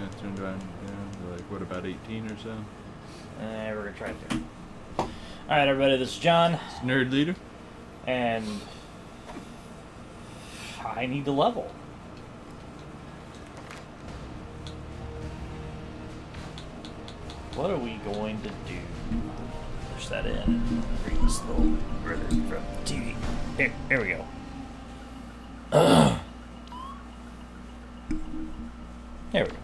Yeah, turned down to like, what, about 18 or so? We're going to try it there. Alright, everybody, this is John. It's Nerd Leader. And I need to level. What are we going to do? Push that in and read this little further from the TV. Here we go. There we go.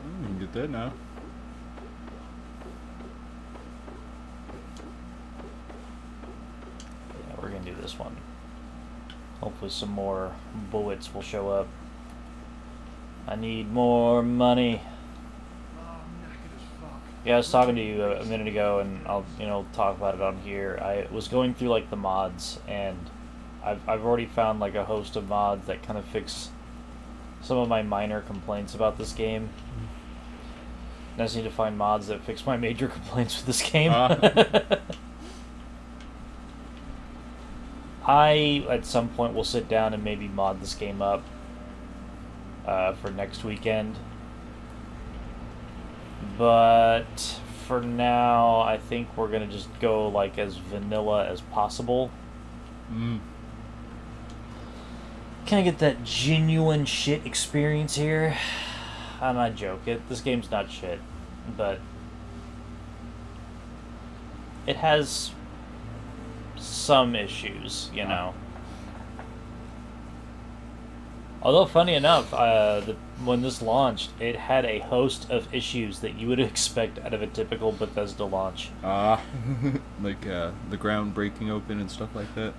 You can get that now. Yeah, we're going to do this one. Hopefully some more bullets will show up. I need more money. Yeah, I was talking to you a minute ago, and I'll talk about it on here. I was going through like the mods, and I've already found like a host of mods that kind of fix some of my minor complaints about this game. And I just need to find mods that fix my major complaints with this game. I at some point will sit down and maybe mod this game up for next weekend. But for now, I think we're gonna just go like as vanilla as possible. Can I get that genuine shit experience here? I'm not joking. This game's not shit, but it has some issues, you know. Although, funny enough, when this launched, it had a host of issues that you would expect out of a typical Bethesda launch. Like the ground breaking open and stuff like that.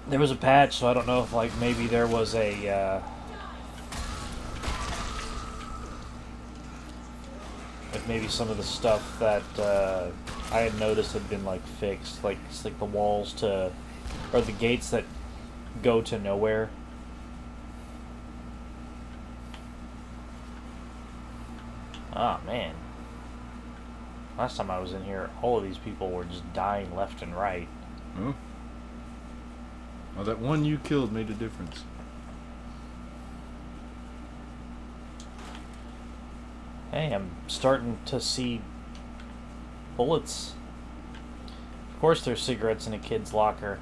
There was a patch, so I don't know if like maybe there was a like maybe some of the stuff that I had noticed had been like fixed, like it's like the walls to or the gates that go to nowhere. Ah, man. Last time I was in here, all of these people were just dying left and right. Oh. Well, that one you killed made a difference. Hey, I'm starting to see bullets. Of course there's cigarettes in a kid's locker.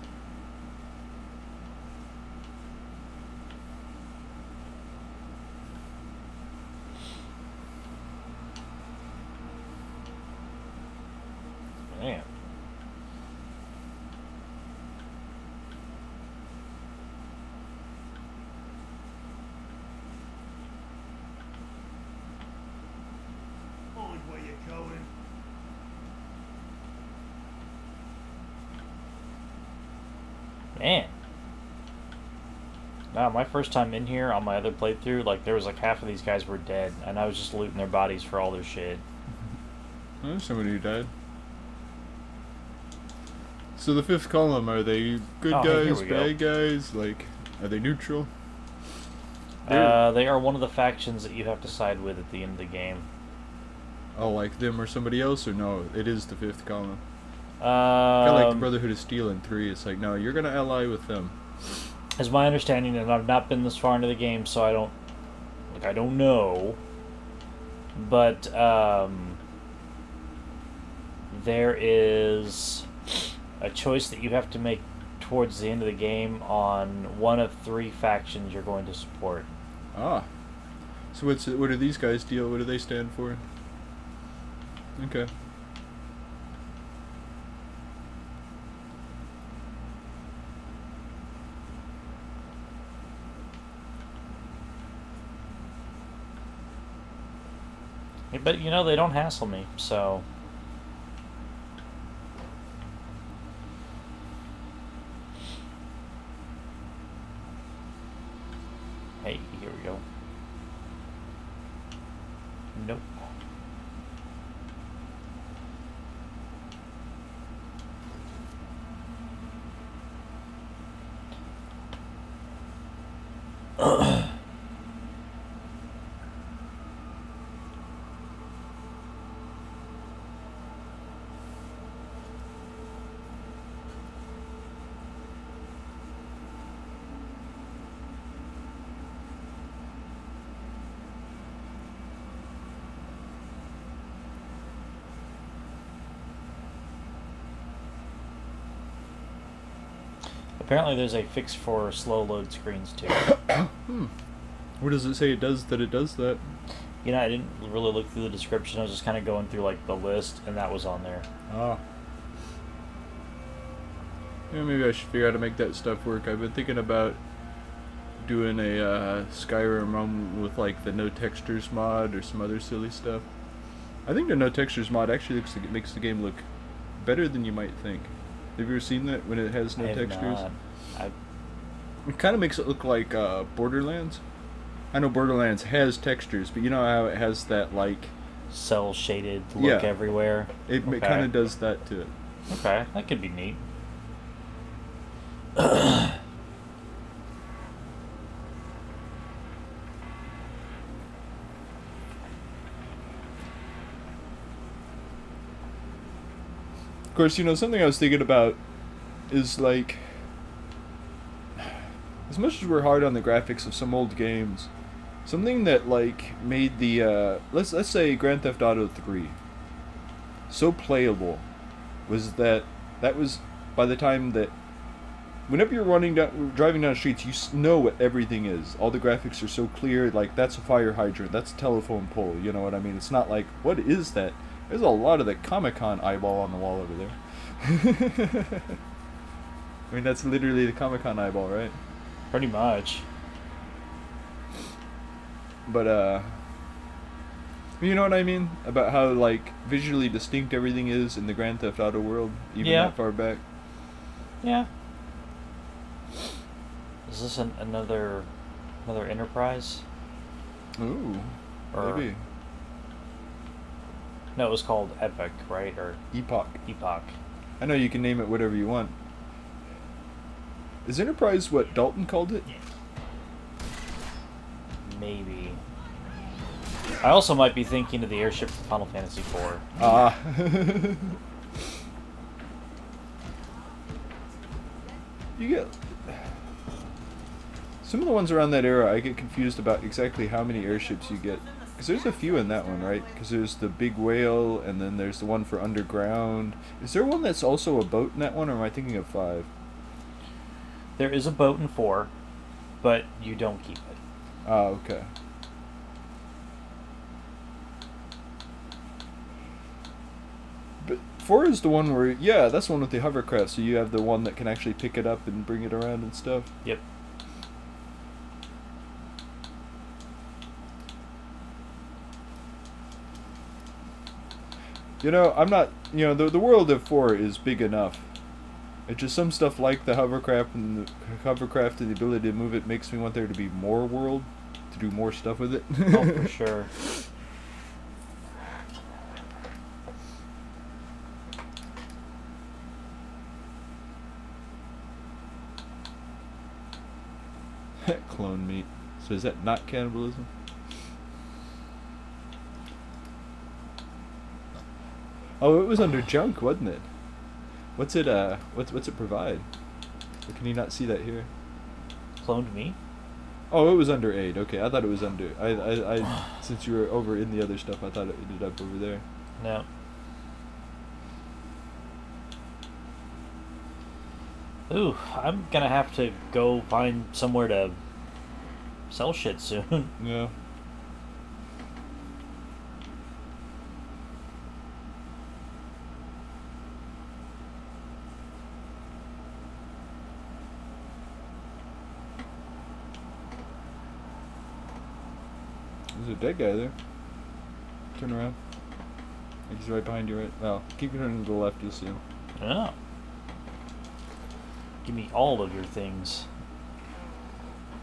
Man. Where you going? Man. Nah, my first time in here on my other playthrough, like there was like half of these guys were dead, and I was just looting their bodies for all their shit. Oh, somebody who died. So the fifth column, are they good guys, bad guys? Like, are they neutral? They are one of the factions that you have to side with at the end of the game. Oh, like them or somebody else, or no? It is the fifth column. Kind of like the Brotherhood of Steel in 3. It's like, no, you're gonna ally with them. As my understanding, and I've not been this far into the game, so I don't know. But there is a choice that you have to make towards the end of the game on one of 3 factions you're going to support. Ah. So what do these guys deal? What do they stand for? Okay. But, you know, they don't hassle me, so... Hey, here we go. Nope. Apparently there's a fix for slow load screens too. What does it say it does that? You know, I didn't really look through the description. I was just kind of going through like the list, and that was on there. Ah. Yeah, maybe I should figure out how to make that stuff work. I've been thinking about doing a Skyrim ROM with like the no textures mod or some other silly stuff. I think the no textures mod actually makes the game look better than you might think. Have you ever seen that when it has no textures? It kind of makes it look like Borderlands. I know Borderlands has textures, but you know how it has that like cell shaded look everywhere. It kind of does that to it. Okay, that could be neat. Of course, you know, something I was thinking about is like, as much as we're hard on the graphics of some old games, something that like made the let's say Grand Theft Auto 3 so playable was that was by the time that whenever you're driving down streets, you know what everything is. All the graphics are so clear. Like, that's a fire hydrant, that's a telephone pole. You know what I mean? It's not like, what is that? There's a lot of the Comic-Con eyeball on the wall over there. I mean, that's literally the Comic-Con eyeball, right? Pretty much. But, you know what I mean? About how, like, visually distinct everything is in the Grand Theft Auto world, even that far back. Yeah. Is this another Enterprise? Ooh, maybe. No, it was called Epic, right? Or Epoch. Epoch. I know you can name it whatever you want. Is Enterprise what Dalton called it? Maybe. I also might be thinking of the airship from Final Fantasy IV. Ah. You get... Some of the ones around that era, I get confused about exactly how many airships you get. Because there's a few in that one, right? Because there's the big whale, and then there's the one for underground. Is there one that's also a boat in that one, or am I thinking of 5? There is a boat in 4, but you don't keep it. Ah, okay. But 4 is the one where, yeah, that's the one with the hovercraft, so you have the one that can actually pick it up and bring it around and stuff. Yep. You know, I'm not, you know, the world of 4 is big enough. It's just some stuff like the hovercraft and the ability to move it makes me want there to be more world, to do more stuff with it. Oh, for sure. Clone meat. So is that not cannibalism? Oh, it was under junk, wasn't it? What's it what's it provide? Or can you not see that here? Cloned meat? Oh, it was under aid. Okay, I thought it was under. I since you were over in the other stuff, I thought it ended up over there. No. Ooh, I'm gonna have to go find somewhere to sell shit soon. Yeah. There's a dead guy there. Turn around. He's right behind you, right? Well, keep turning to the left, you'll see him. Oh. Give me all of your things.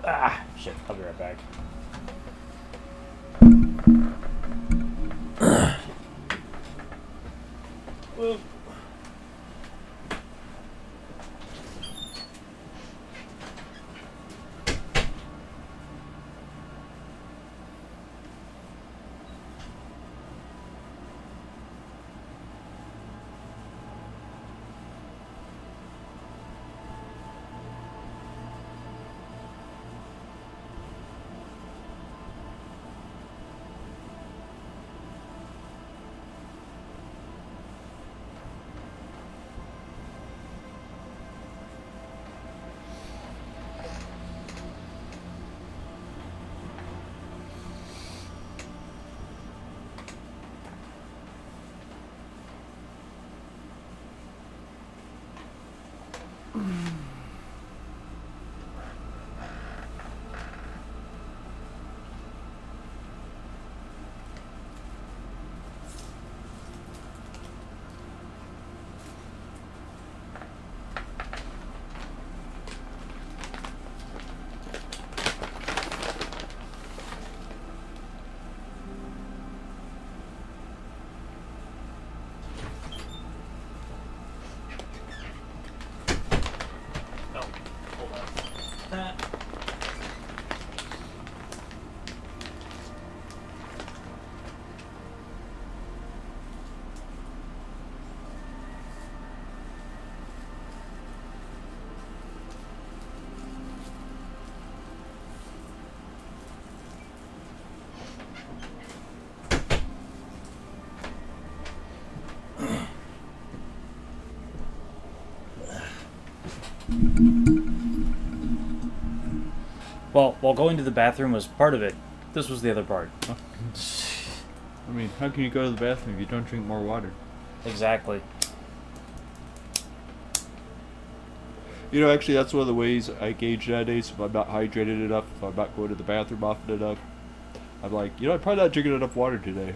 Ah, shit. I'll be right back. Well, while going to the bathroom was part of it, this was the other part. I mean, how can you go to the bathroom if you don't drink more water? Exactly. You know, actually, that's one of the ways I gauge nowadays. If I'm not hydrated enough, if I'm not going to the bathroom often enough, I'm like, I'm probably not drinking enough water today.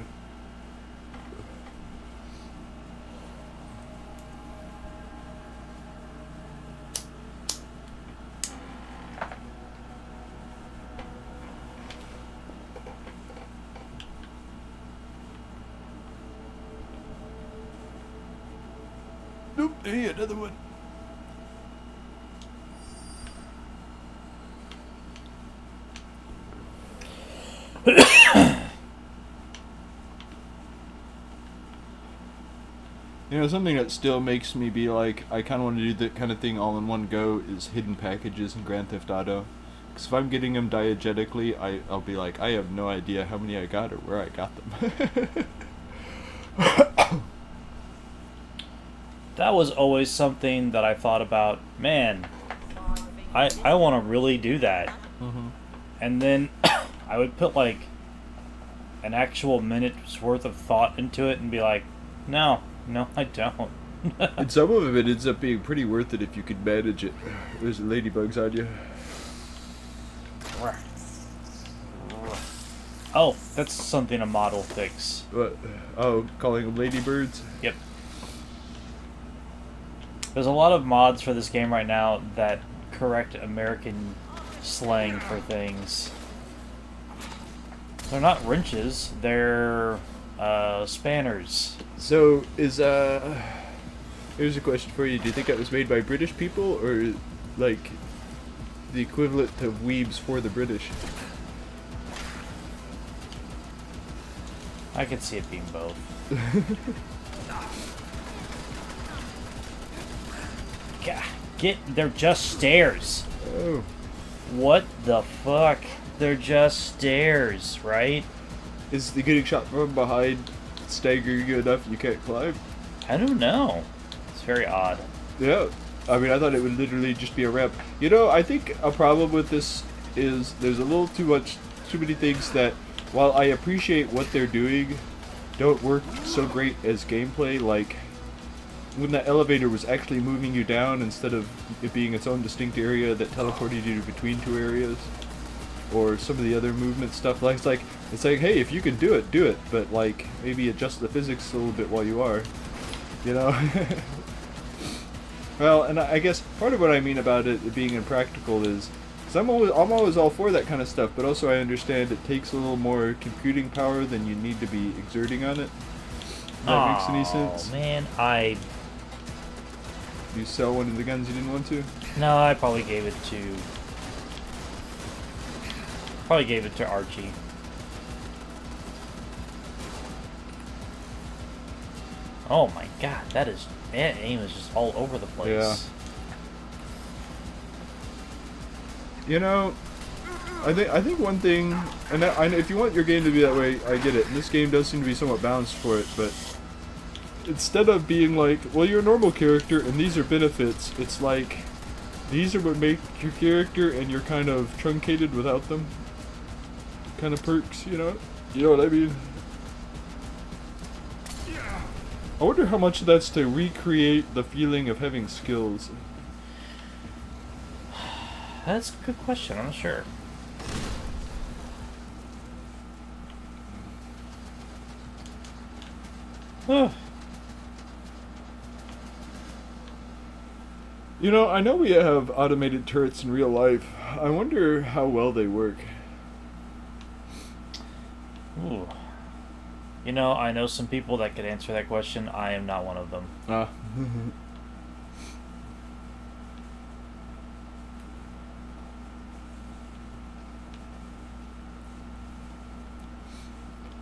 Nope, hey, another one. Something that still makes me be like, I kind of want to do that kind of thing all in one go is hidden packages in Grand Theft Auto. Because if I'm getting them diegetically, I'll be like, I have no idea how many I got or where I got them. That was always something that I thought about. Man, I want to really do that. Mm-hmm. And then I would put like an actual minute's worth of thought into it and be like, no, I don't. And some of it ends up being pretty worth it if you could manage it. There's ladybugs on you. Oh, that's something a mod will fix. What? Oh, calling them ladybirds? Yep. There's a lot of mods for this game right now that correct American slang for things. They're not wrenches, they're spanners. So, here's a question for you. Do you think that was made by British people, or, like, the equivalent of weebs for the British? I could see it being both. They're just stairs. Oh. What the fuck? They're just stairs, right? Is the getting shot from behind staggering you enough you can't climb? I don't know. It's very odd. Yeah. I mean, I thought it would literally just be a ramp. I think a problem with this is there's a little too many things that, while I appreciate what they're doing, don't work so great as gameplay. Like, when that elevator was actually moving you down instead of it being its own distinct area that teleported you between two areas. Or some of the other movement stuff. Like, it's like, hey, if you can do it, but, like, maybe adjust the physics a little bit while you are. Well, and I guess part of what I mean about it being impractical is, because I'm always all for that kind of stuff, but also I understand it takes a little more computing power than you need to be exerting on it. If that makes any sense. Oh man, You sell one of the guns you didn't want to? No, I probably gave it to Archie. Oh my god, that aim is just all over the place. Yeah. I think one thing, and if you want your game to be that way, I get it. And this game does seem to be somewhat balanced for it, but instead of being like, well, you're a normal character and these are benefits, it's like, these are what make your character and you're kind of truncated without them. Kind of perks, You know what I mean? I wonder how much of that's to recreate the feeling of having skills. That's a good question, I'm not sure. I know we have automated turrets in real life. I wonder how well they work. Ooh. I know some people that could answer that question. I am not one of them.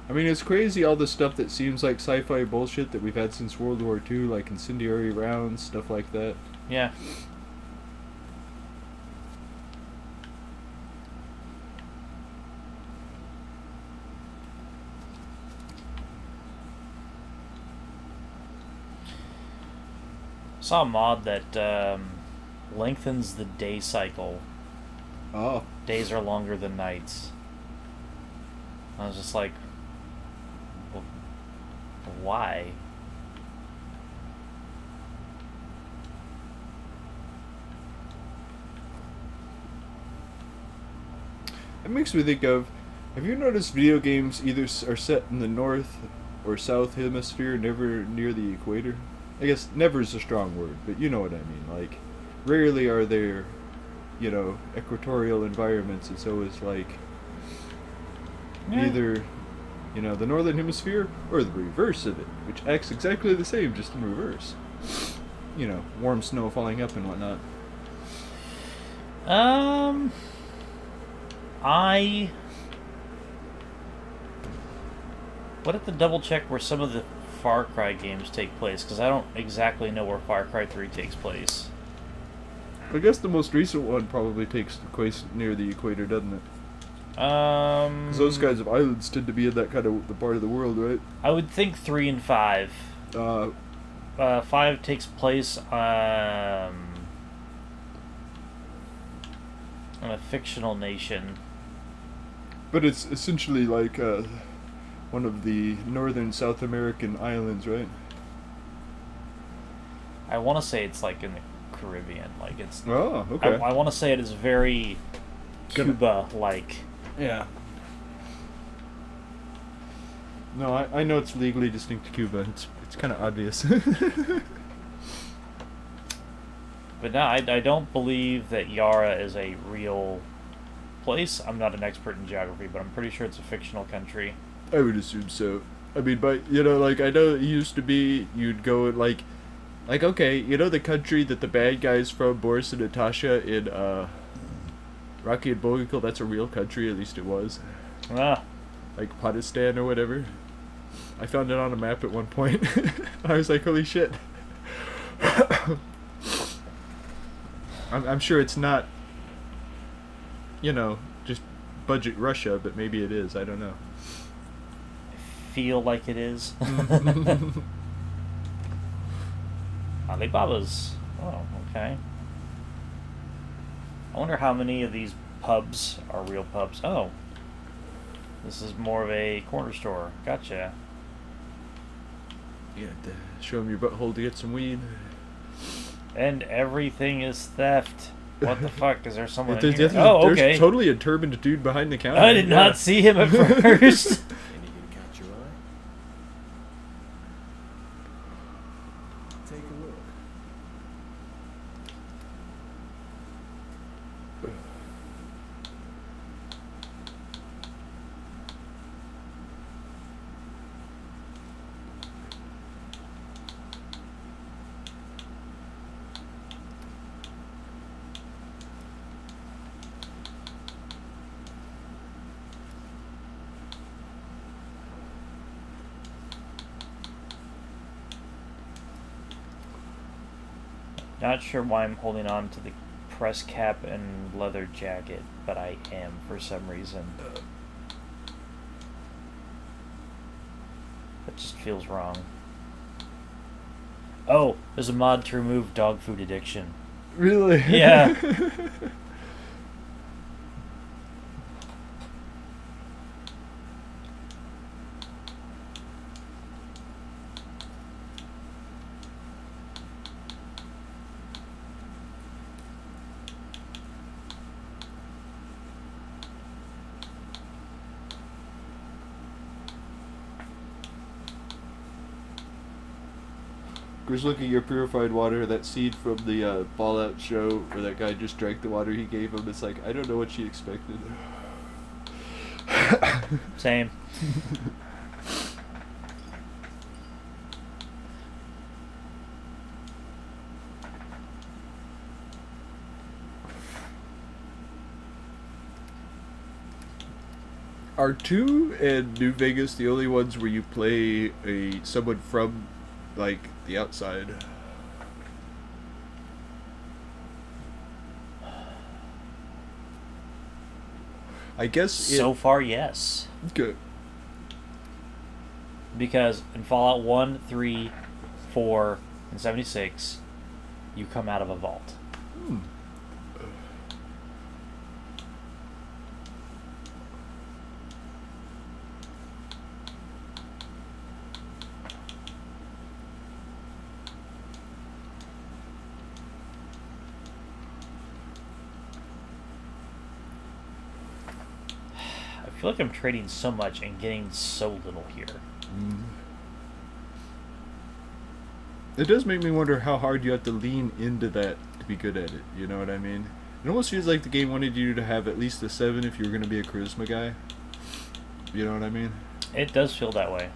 I mean, it's crazy all the stuff that seems like sci-fi bullshit that we've had since World War II, like incendiary rounds, stuff like that. Yeah. Saw a mod that lengthens the day cycle. Oh. days are longer than nights. I was just like, well, why? It makes me think of, have you noticed video games either are set in the north or south hemisphere, never near the equator? I guess never is a strong word, but you know what I mean. Like, rarely are there, equatorial environments. It's always like either, the northern hemisphere or the reverse of it, which acts exactly the same, just in reverse. Warm snow falling up and whatnot. I would have to double check where some of the Far Cry games take place, because I don't exactly know where Far Cry 3 takes place. I guess the most recent one probably takes place near the equator, doesn't it? 'Cause those kinds of islands tend to be in that kind of the part of the world, right? I would think 3 and 5. 5 takes place in a fictional nation. But it's essentially like one of the northern South American islands, right? I want to say it's like in the Caribbean. Like it's. Oh, okay. I want to say it is very Cuba-like. Yeah. No, I know it's legally distinct to Cuba. It's kind of obvious. But no, I don't believe that Yara is a real place. I'm not an expert in geography, but I'm pretty sure it's a fictional country. I would assume so. I mean, but, I know it used to be, you'd go and, okay, the country that the bad guys from, Boris and Natasha in, Rocky and Bullwinkle, that's a real country, at least it was. Ah. Like Pakistan or whatever. I found it on a map at one point. I was like, holy shit. I'm sure it's not, just budget Russia, but maybe it is. I don't know. I feel like it is. Alibaba's. Oh, okay. I wonder how many of these pubs are real pubs. Oh. This is more of a corner store. Gotcha. You have to show them your butthole to get some weed. And everything is theft. What the fuck? Is there someone in There's here? Oh, okay. There's totally a turbaned dude behind the counter. I did not see him at first. Anything to catch your eye? Take a look. Not sure why I'm holding on to the press cap and leather jacket, but I am for some reason. That just feels wrong. Oh, there's a mod to remove dog food addiction. Really? Yeah. Just look at your purified water, that seed from the Fallout show where that guy just drank the water he gave him. It's like, I don't know what she expected. Same. Are 2 and New Vegas the only ones where you play someone from, the outside? I guess So far, yes. Good. Because in Fallout 1, 3, 4, and 76, you come out of a vault. feel like I'm trading so much and getting so little here. It does make me wonder how hard you have to lean into that to be good at it. You know what I mean? It almost feels like the game wanted you to have at least a 7 if you were going to be a charisma guy. You know what I mean? It does feel that way.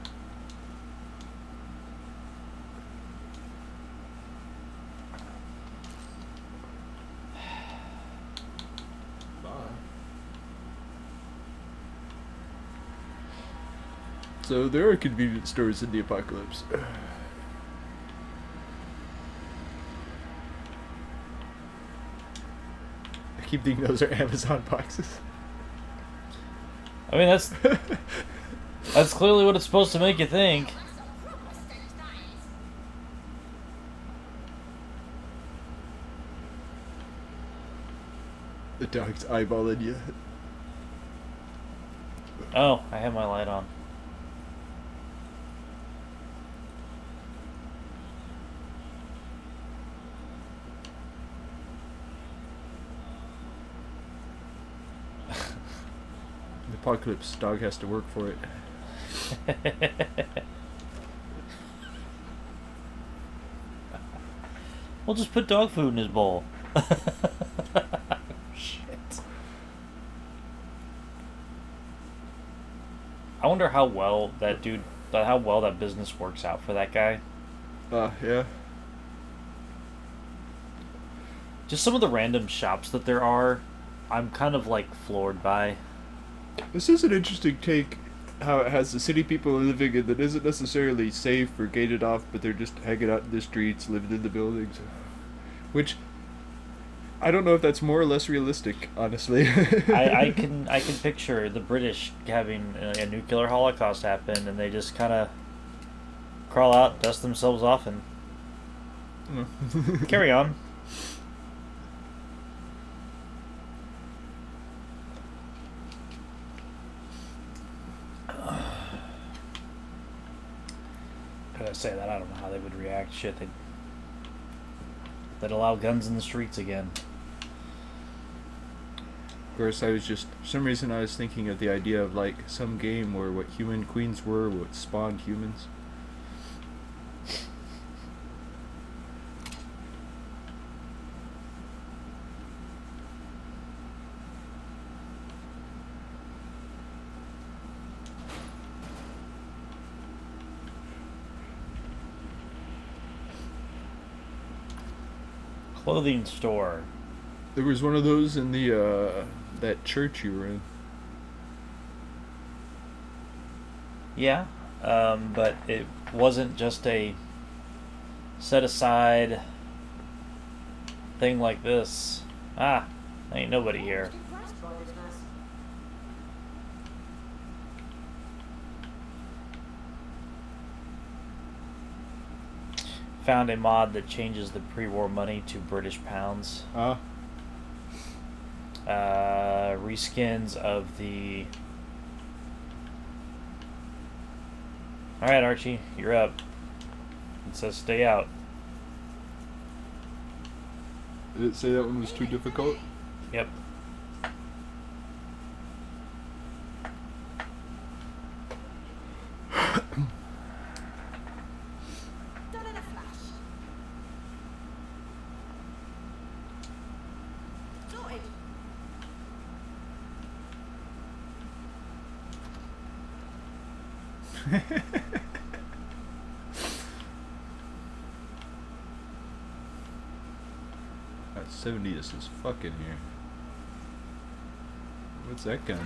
Bye. So there are convenience stores in the apocalypse. I keep thinking those are Amazon boxes. I mean, that's clearly what it's supposed to make you think. The dog's eyeballing you. Oh, I have my light on. The apocalypse dog has to work for it. We'll just put dog food in his bowl. Shit. I wonder how well that business works out for that guy. Yeah. Just some of the random shops that there are, I'm kind of like floored by. This is an interesting take. How it has the city people living in that isn't necessarily safe or gated off, but they're just hanging out in the streets, living in the buildings. Which, I don't know if that's more or less realistic, honestly. I can picture the British having a nuclear holocaust happen, and they just kind of crawl out, dust themselves off, and carry on. I say that, I don't know how they would react. Shit, they'd allow guns in the streets again. Of course, I was just, for some reason I was thinking of the idea of like some game where what human queens were, what spawned humans. Clothing store. There was one of those in the that church you were in. Yeah, but it wasn't just a set aside thing like this. Ain't nobody here. Found a mod that changes the pre-war money to British pounds. Reskins of the... Alright, Archie, you're up. It says stay out. Did it say that one was too difficult? Yep. That 70 is fucking here. What's that gun?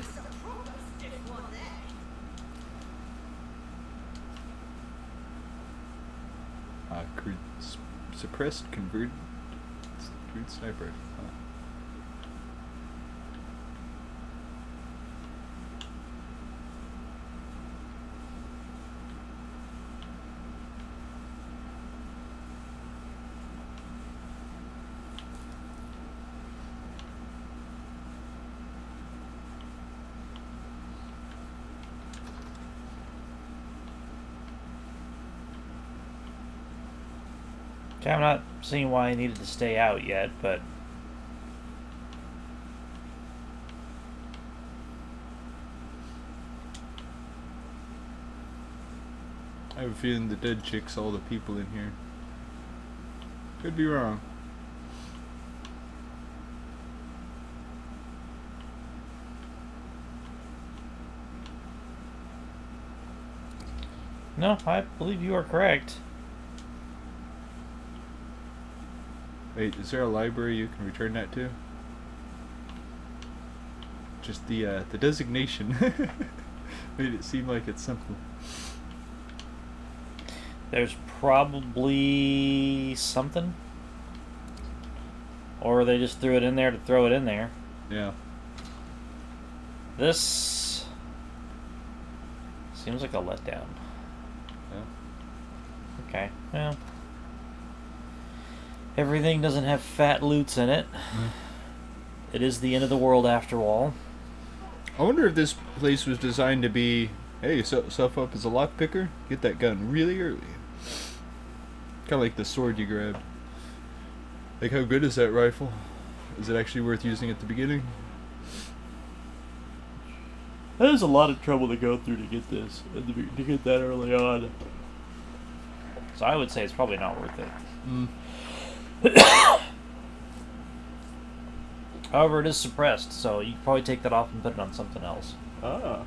Suppressed converted sniper. Huh. Okay, I'm not seeing why I needed to stay out yet, but... I have a feeling the dead chick's all the people in here. Could be wrong. No, I believe you are correct. Wait, is there a library you can return that to? Just the designation made it seem like it's something. There's probably something. Or they just threw it in there to throw it in there. Yeah. This seems like a letdown. Yeah. Okay, well. Everything doesn't have fat loots in it. It is the end of the world after all. I wonder if this place was designed to be, hey, set yourself up as a lockpicker, get that gun really early. Kind of like the sword you grabbed. Like, how good is that rifle? Is it actually worth using at the beginning? There's a lot of trouble to go through to get this, to get that early on. So I would say it's probably not worth it. However, it is suppressed, so you can probably take that off and put it on something else. Ah.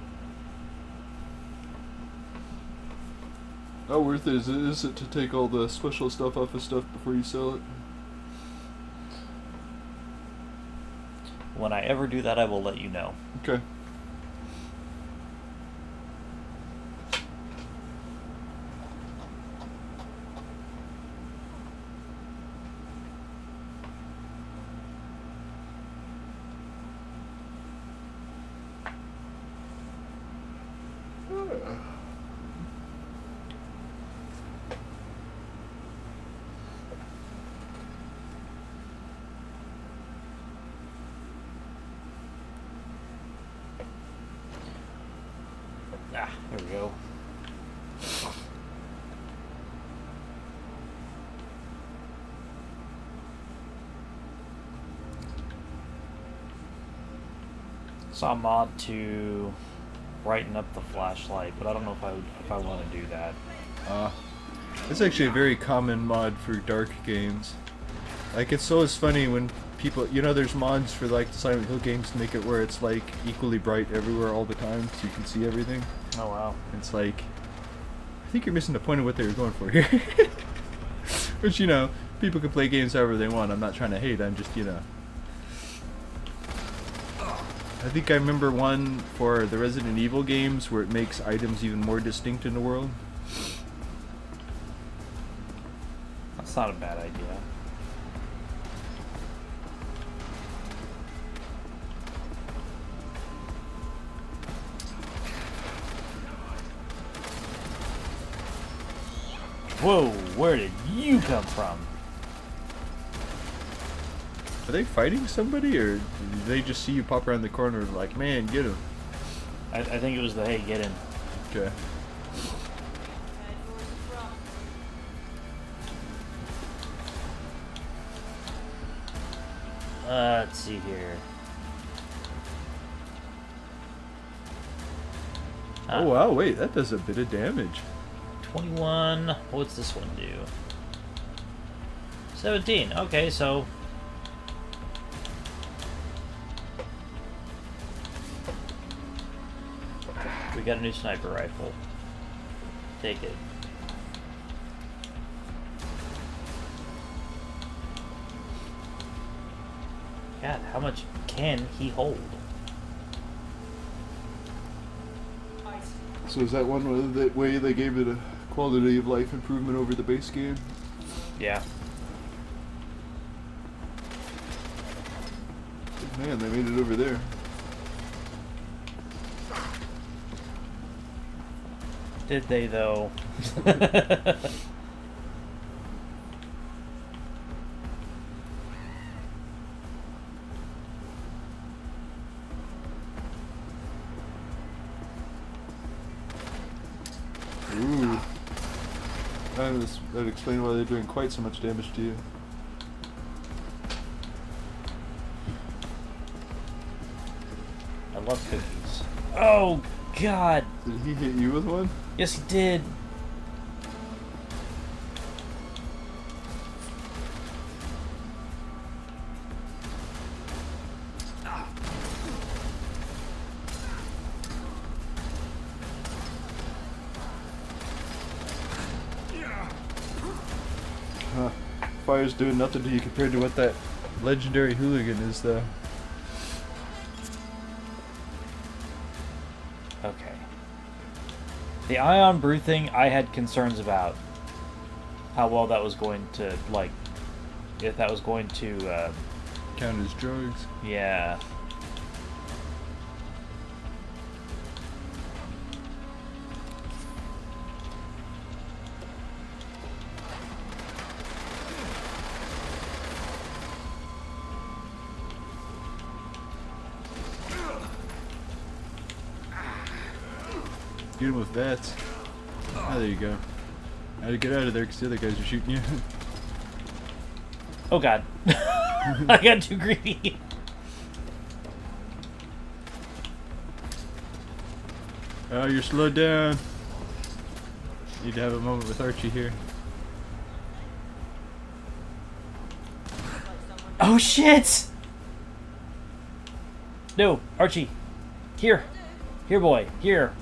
How worth it is it to take all the special stuff off of stuff before you sell it? When I ever do that, I will let you know. Okay. Ah, there we go. Saw a mod to brighten up the flashlight, but I don't know if I want to do that. It's actually a very common mod for dark games. Like, it's always funny when people, there's mods for like the Silent Hill games to make it where it's like equally bright everywhere all the time, so you can see everything. Oh wow. It's like, I think you're missing the point of what they were going for here. Which, people can play games however they want. I'm not trying to hate, I'm just, I think I remember one for the Resident Evil games where it makes items even more distinct in the world. That's not a bad idea. Whoa, where did you come from? Are they fighting somebody, or did they just see you pop around the corner and like, man, get him? I think it was the, hey, get in. Okay. Let's see here. Oh wow, wait, that does a bit of damage. 21. What's this one do? 17. Okay, so we got a new sniper rifle. Take it. God, how much can he hold? So is that one way they gave it a quality of life improvement over the base game? Yeah. Man, they made it over there. Did they though? Ooh. That explains why they're doing quite so much damage to you. I love cookies. Oh God! Did he hit you with one? Yes, he did. fire's doing nothing to you compared to what that legendary hooligan is, though. Okay. The ion brew thing, I had concerns about how well that was going to, like, if that was going to, Count as drugs. yeah. Get him with vats. Oh, there you go. I had to get out of there because the other guys are shooting you. Oh god. I got too greedy. Oh, you're slowed down. Need to have a moment with Archie here. Oh shit! No, Archie. Here. Here, boy. Here.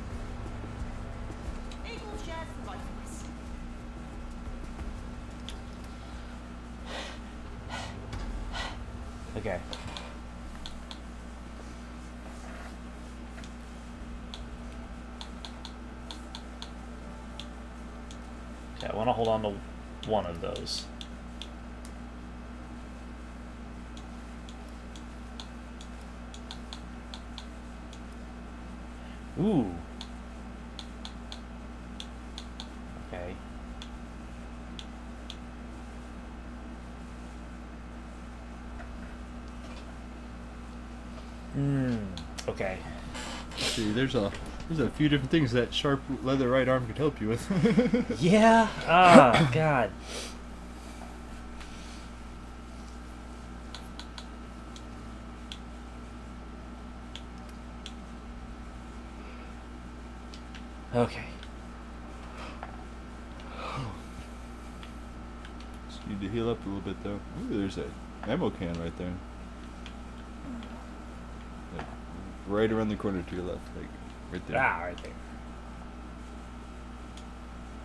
Okay. Okay, I want to hold on to one of those. Ooh. Okay. Okay. Let's see, there's a few different things that sharp leather right arm could help you with. Yeah. Ah, God. Okay. Just need to heal up a little bit though. Ooh, there's a ammo can right there. Like, right around the corner to your left, like right there. Ah, right there.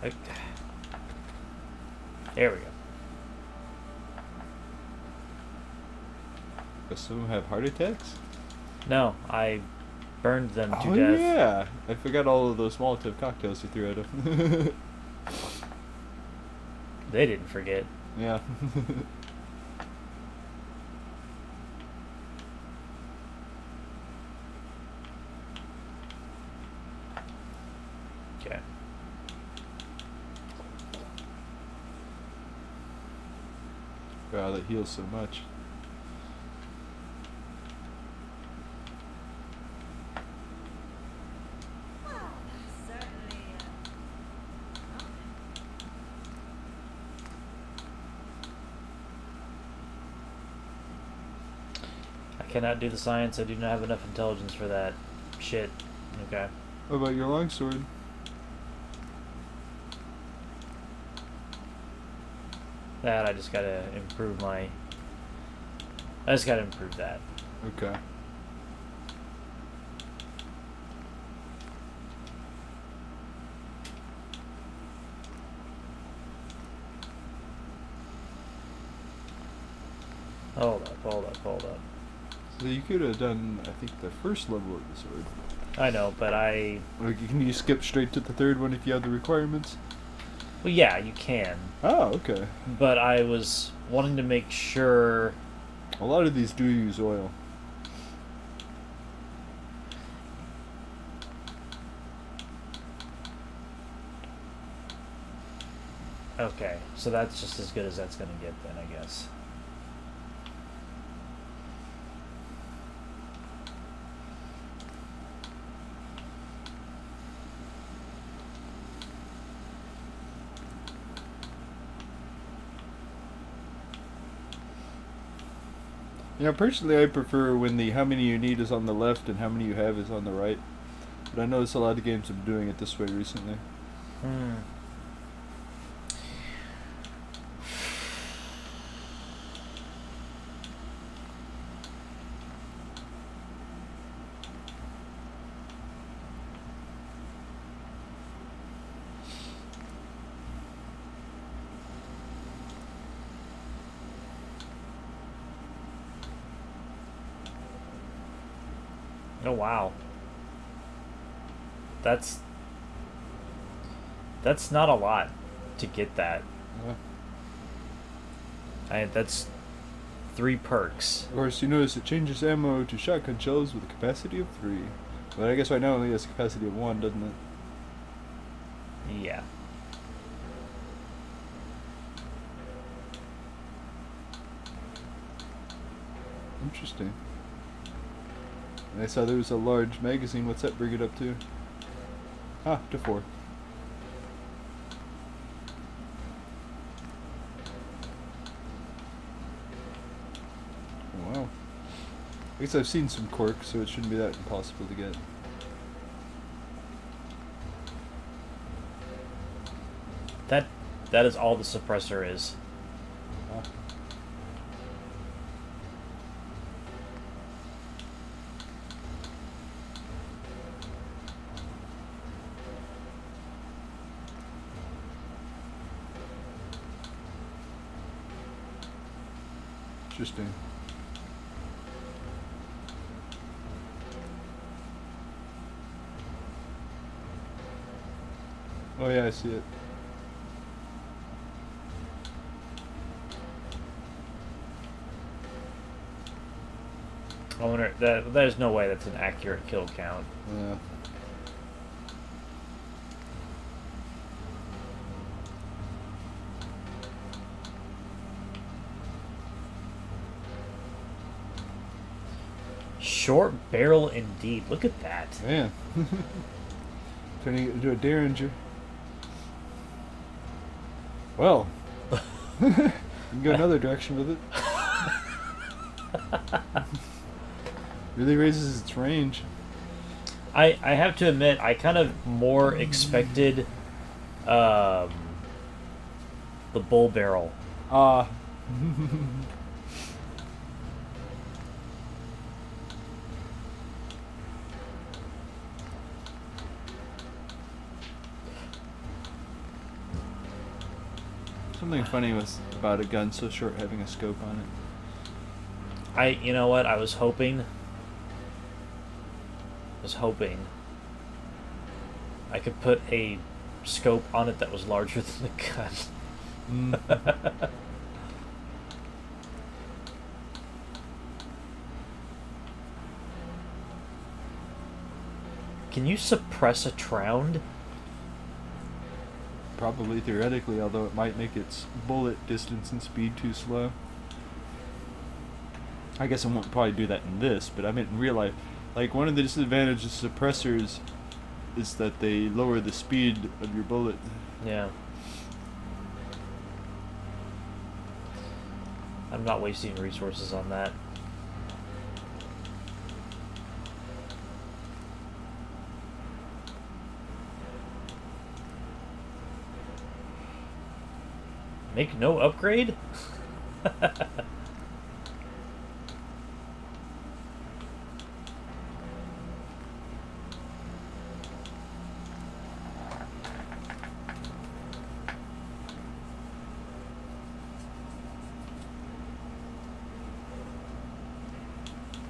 Okay. There we go. Does someone have heart attacks? No, I burned them to Oh death. yeah, I forgot all of those Molotov cocktails you threw at them. They didn't forget. Yeah. Okay. Wow, that heals so much. I cannot do the science. I do not have enough intelligence for that. Shit. Okay. What about your longsword? That I just gotta improve my. I just gotta improve that. Okay. Hold up. So you could have done, I think, the first level of the sword. I know, but I. Or can you skip straight to the third one if you have the requirements? Well, yeah, you can. Oh, okay. But I was wanting to make sure. A lot of these do use oil. Okay, so that's just as good as that's gonna get then, I guess. You know, personally, I prefer when the how many you need is on the left and how many you have is on the right. But I notice a lot of games have been doing it this way recently. Oh wow. That's not a lot to get that. That's 3 perks. Of course, you notice it changes ammo to shotgun shells with a capacity of 3. But I guess right now it only has a capacity of 1, doesn't it? Yeah. Interesting. And I saw there was a large magazine. What's that bring it up to? Ah, to 4. Oh, wow. I guess I've seen some corks, so it shouldn't be that impossible to get. That is all the suppressor is. Ah. Interesting. Oh yeah, I see it. I wonder that there's no way that's an accurate kill count. Yeah. Short barrel indeed. Look at that. Man. Turning it into a Derringer. Well. You can go another direction with it. Really raises its range. I have to admit, I kind of more expected the bull barrel. Something funny was about a gun so short having a scope on it. You know what? I was hoping I could put a scope on it that was larger than the gun. Can you suppress a tround? Probably theoretically, although it might make its bullet distance and speed too slow. I guess I won't probably do that in this, but I meant in real life. Like, one of the disadvantages of suppressors is that they lower the speed of your bullet. Yeah. I'm not wasting resources on that. Make no upgrade?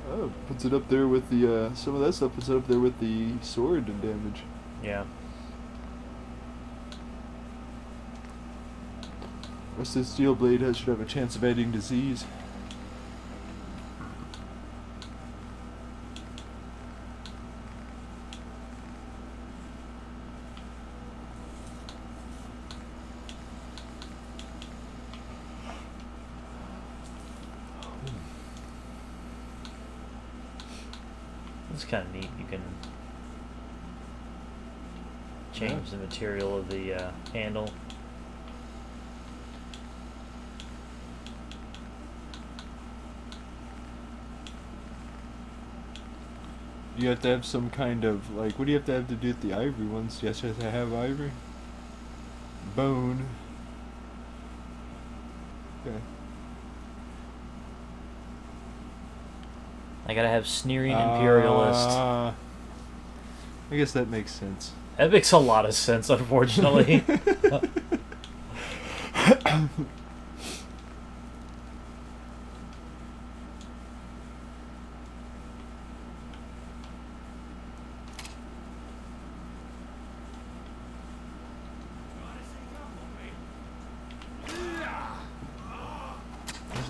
Oh, puts it up there with the, some of that stuff puts it up there with the sword and damage. Yeah. Rusted steel blade should have a chance of adding disease. It's kind of neat. You can change the material of the handle. You have to have some kind of, like, what do you have to do with the ivory ones? You have to have ivory? Bone. Okay. I gotta have sneering imperialist. I guess that makes sense. That makes a lot of sense, unfortunately.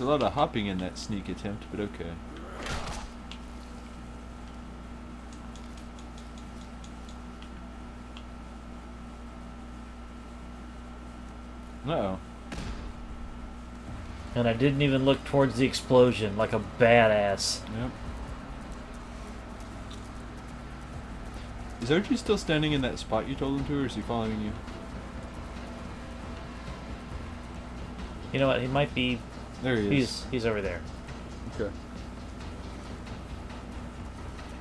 a lot of hopping in that sneak attempt, but okay. Uh-oh. And I didn't even look towards the explosion like a badass. Yep. Is Archie still standing in that spot you told him to, or is he following you? You know what? He might be. There he is. He's over there. Okay.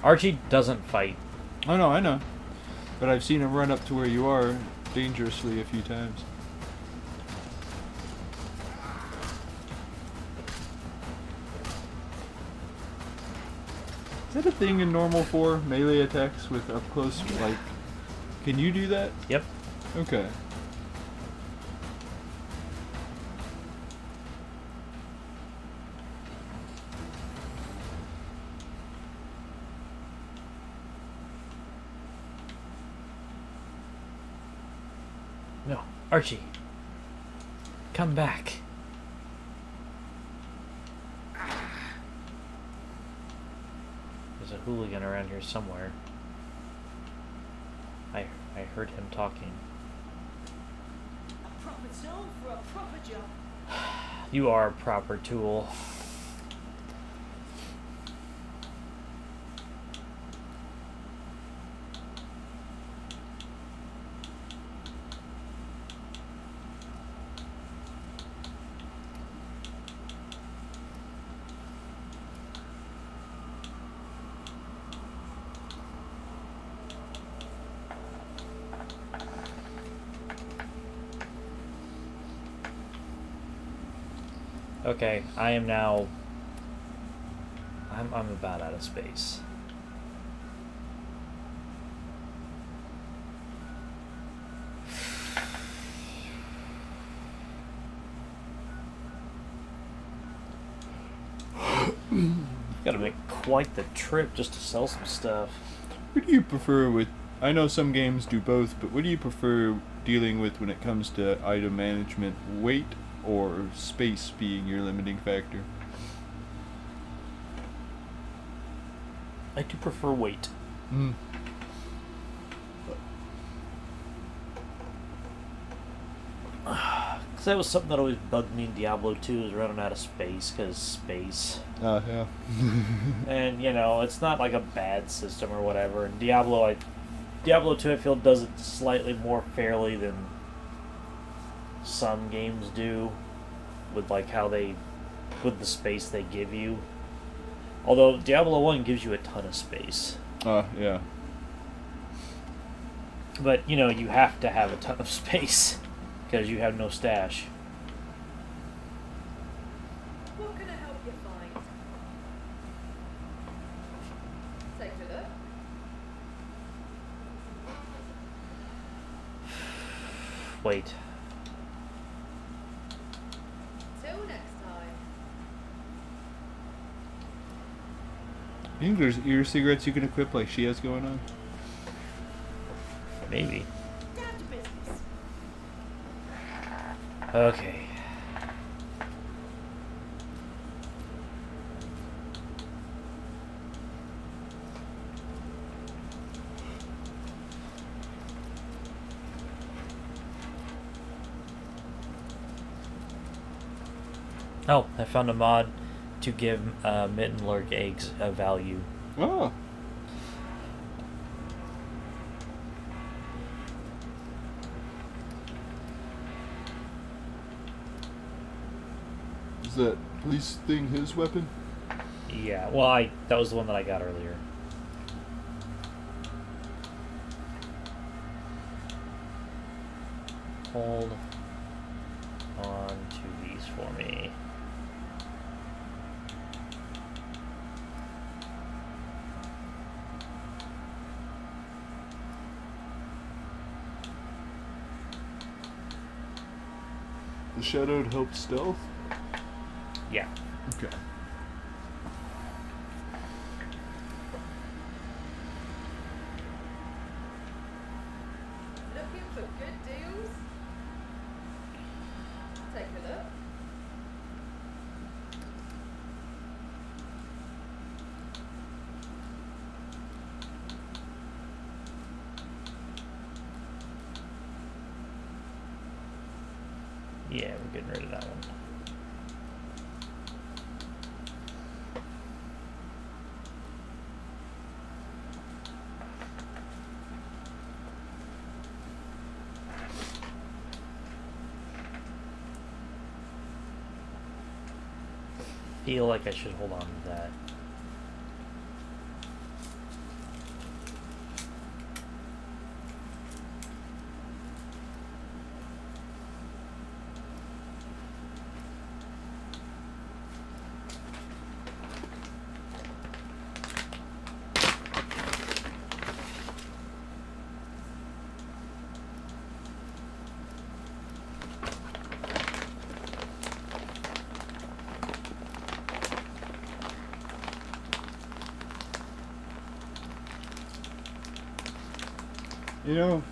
Archie doesn't fight. Oh no, I know. But I've seen him run up to where you are dangerously a few times. Is that a thing in normal 4 melee attacks with up close? Like, can you do that? Yep. Okay. No, Archie. Come back. There's a hooligan around here somewhere. I heard him talking. A proper tool for a proper job. You are a proper tool. Okay, I am now. I'm about out of space. Gotta make quite the trip just to sell some stuff. What do you prefer with... I know some games do both, but what do you prefer dealing with when it comes to item management? Weight or space being your limiting factor? I do prefer weight. Mm. Because that was something that always bugged me in Diablo 2, is running out of space, because space. Yeah. And, you know, it's not like a bad system or whatever. And Diablo 2, I feel, does it slightly more fairly than some games do, with like how with the space they give you. Although Diablo 1 gives you a ton of space. Yeah. But, you know, you have to have a ton of space, because you have no stash. What can I help you find? Take a look. Wait. Till next time. You think there's ear cigarettes you can equip like she has going on? Maybe. Down to business. Okay. Oh, I found a mod to give mitten lurk eggs a value. Oh. Is that police thing his weapon? Yeah, well, that was the one that I got earlier. Hold on to these for me. The shadowed helped stealth? Yeah. Okay. Looking for good deals? Take a look. Yeah, we're getting rid of that one. Feel like I should hold on to that. You know,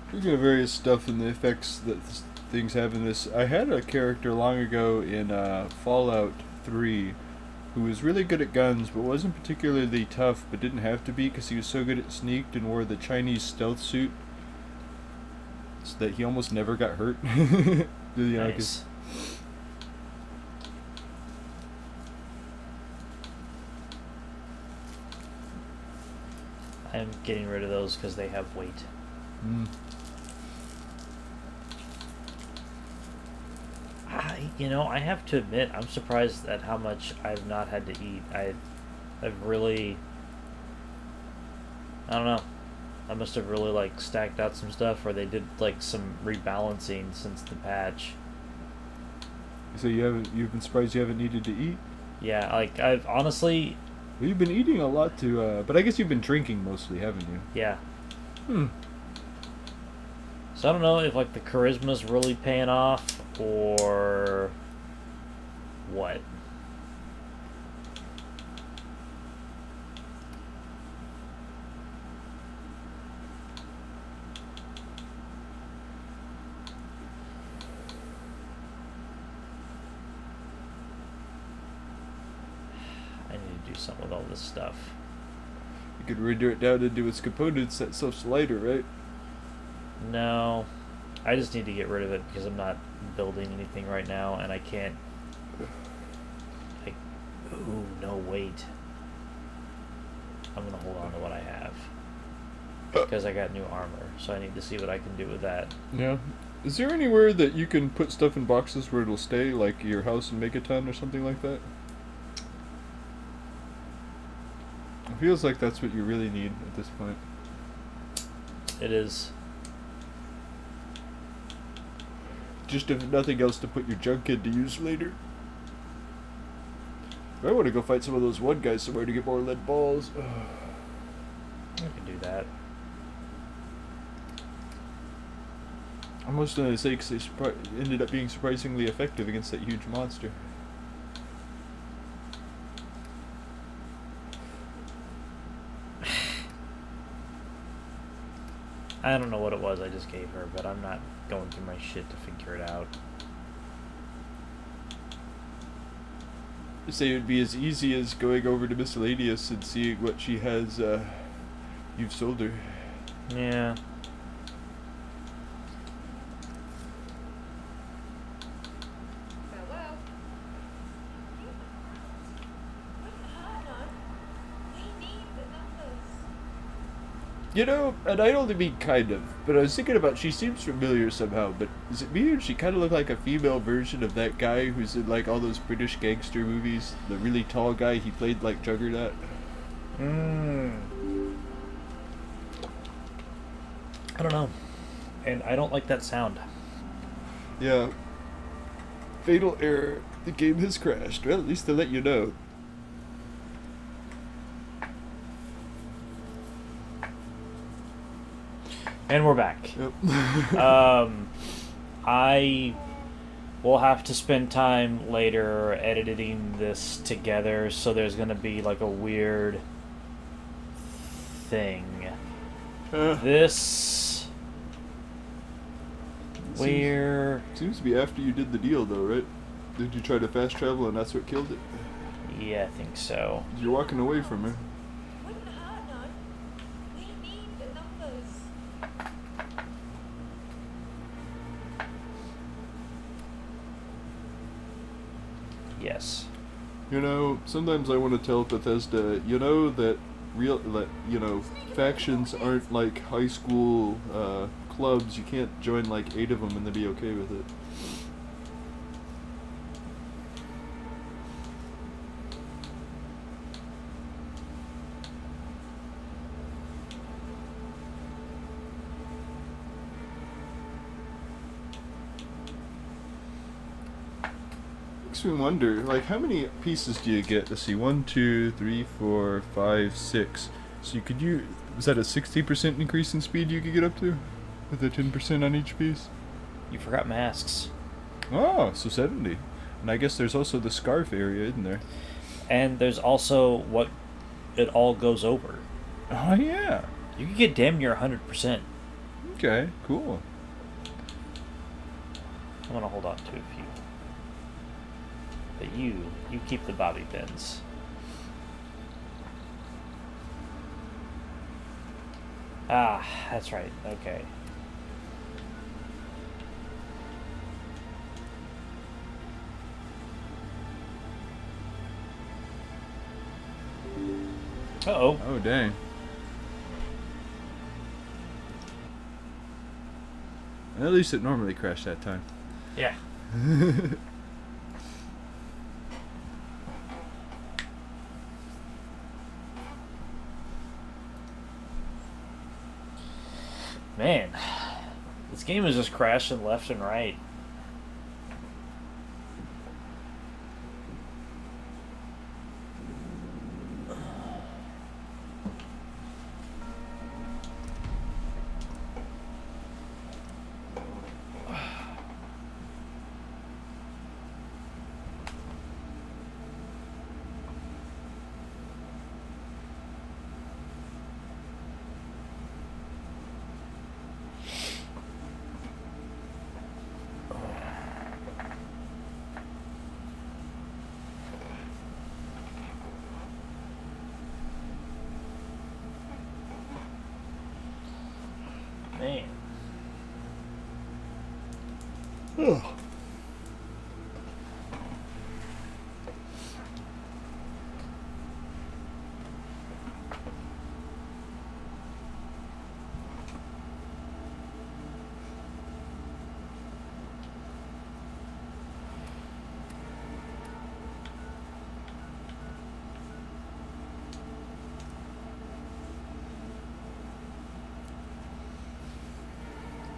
speaking of various stuff and the effects that things have in this, I had a character long ago in Fallout 3 who was really good at guns, but wasn't particularly tough, but didn't have to be because he was so good at sneaked and wore the Chinese stealth suit so that he almost never got hurt. You know, 'cause- Nice. I'm getting rid of those because they have weight. I have to admit, I'm surprised at how much I've not had to eat. I've really, I don't know. I must have really like stacked out some stuff, or they did like some rebalancing since the patch. So you've been surprised you haven't needed to eat? Yeah, like I've honestly, Well, you've been eating a lot but I guess you've been drinking mostly, haven't you? yeah. Hmm. So I don't know if like the charisma's really paying off or what. I need to do something with all this stuff. You could render it down into its components that stuff's lighter, right? No, I just need to get rid of it because I'm not building anything right now, and I can't. Ooh, no, wait. I'm gonna hold on to what I have because I got new armor, so I need to see what I can do with that. Yeah. Is there anywhere that you can put stuff in boxes where it'll stay, like your house in Megaton or something like that? It feels like that's what you really need at this point. It is. Just if nothing else to put your junk in to use later. I want to go fight some of those one guys somewhere to get more lead balls. I can do that. I'm most gonna say because they ended up being surprisingly effective against that huge monster. I don't know what it was I just gave her, but I'm not going through my shit to figure it out. I say it would be as easy as going over to Miscellaneous and seeing what she has you've sold her. Yeah. Farewell. You know, and I only mean kind of, but I was thinking about she seems familiar somehow, but is it me or does she kind of look like a female version of that guy who's in like all those British gangster movies? The really tall guy, he played like Juggernaut. I don't know. And I don't like that sound. Yeah. Fatal error. The game has crashed. Well, at least to let you know. And we're back. Yep. I will have to spend time later editing this together, so there's going to be like a weird thing. This... Seems to be after you did the deal, though, right? Did you try to fast travel and that's what killed it? Yeah, I think so. You're walking away from her. Wouldn't hurt, no. We need the numbers. Yes. You know, sometimes I want to tell Bethesda, you know that factions aren't like high school clubs. You can't join like 8 of them and then be okay with it. Makes me wonder, like, how many pieces do you get? Let's see, 1, 2, 3, 4, 5, 6. So was that a 60% increase in speed you could get up to? With a 10% on each piece? You forgot masks. Oh, so 70. And I guess there's also the scarf area, isn't there? And there's also what it all goes over. Oh, yeah. You could get damn near 100%. Okay, cool. I'm gonna hold on to a few. But you keep the bobby pins. Ah, that's right. Okay. Uh-oh. Oh, dang. At least it normally crashed that time. Yeah. Man, this game is just crashing left and right. Man. Ugh.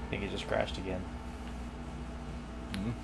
I think it just crashed again. Mhm.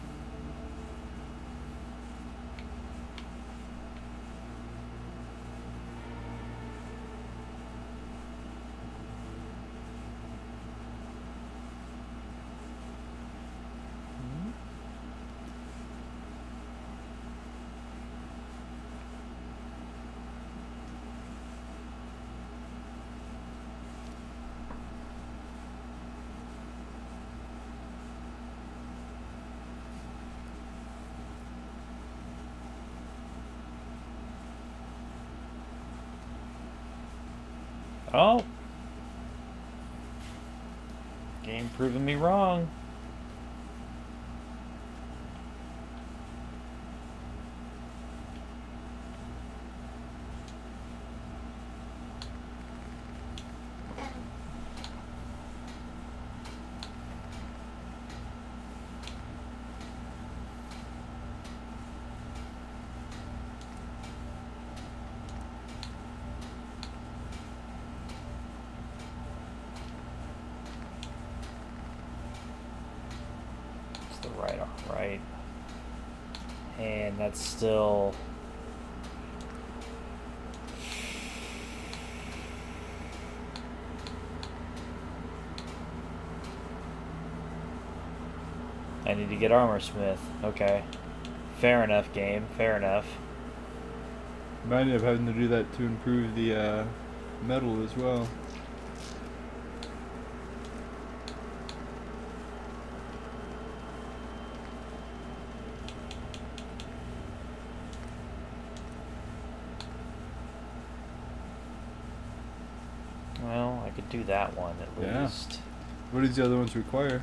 Oh. Game proving me wrong. It's the right arm, right? And that's still... I need to get Armor Smith. Okay. Fair enough, game. Fair enough. Might end up having to do that to improve the metal as well. Well, I could do that one at Yeah. least. What does the other ones require?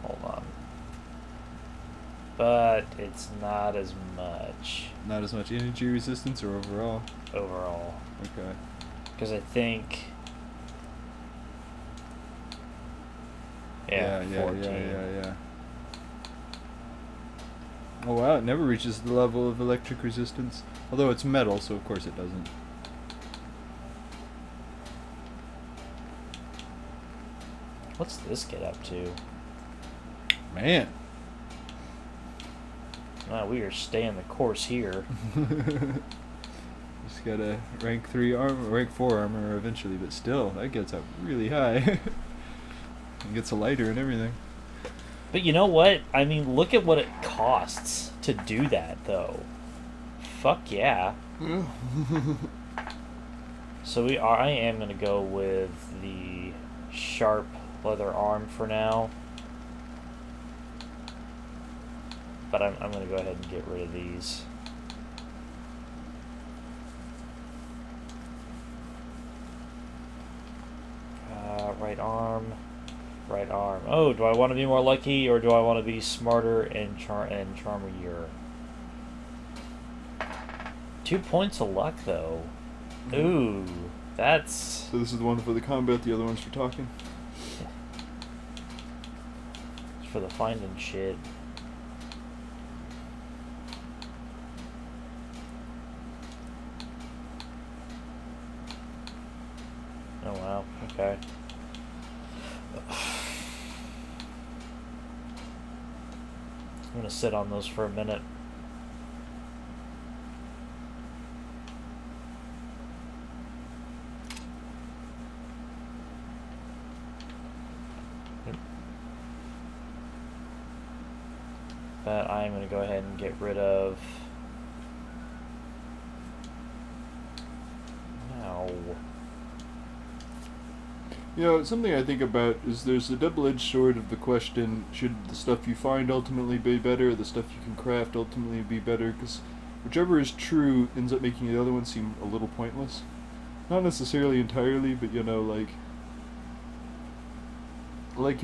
Hold on. but it's not as much Not as much energy resistance or overall? overall. Okay. Because I think... Yeah, 14. yeah. Oh wow, it never reaches the level of electric resistance. Although it's metal, so of course it doesn't. What's this get up to? Man. Wow, we are staying the course here. Just got a rank 3 armor, rank 4 armor eventually, but still, that gets up really high. It gets a lighter and everything. But you know what? I mean, look at what it costs to do that, though. Fuck yeah. So I am gonna go with the sharp leather arm for now. But I'm gonna go ahead and get rid of these. Right arm. Right arm. Oh, do I want to be more lucky or do I want to be smarter and charmier? 2 points of luck, though. Ooh, that's... So this is the one for the combat, the other one's for talking? It's for the finding shit. Oh, wow. Okay. I'm gonna sit on those for a minute. But I'm gonna go ahead and get rid of... No. You know, something I think about is there's a double-edged sword of the question, should the stuff you find ultimately be better, or the stuff you can craft ultimately be better, because whichever is true ends up making the other one seem a little pointless. Not necessarily entirely, but you know, like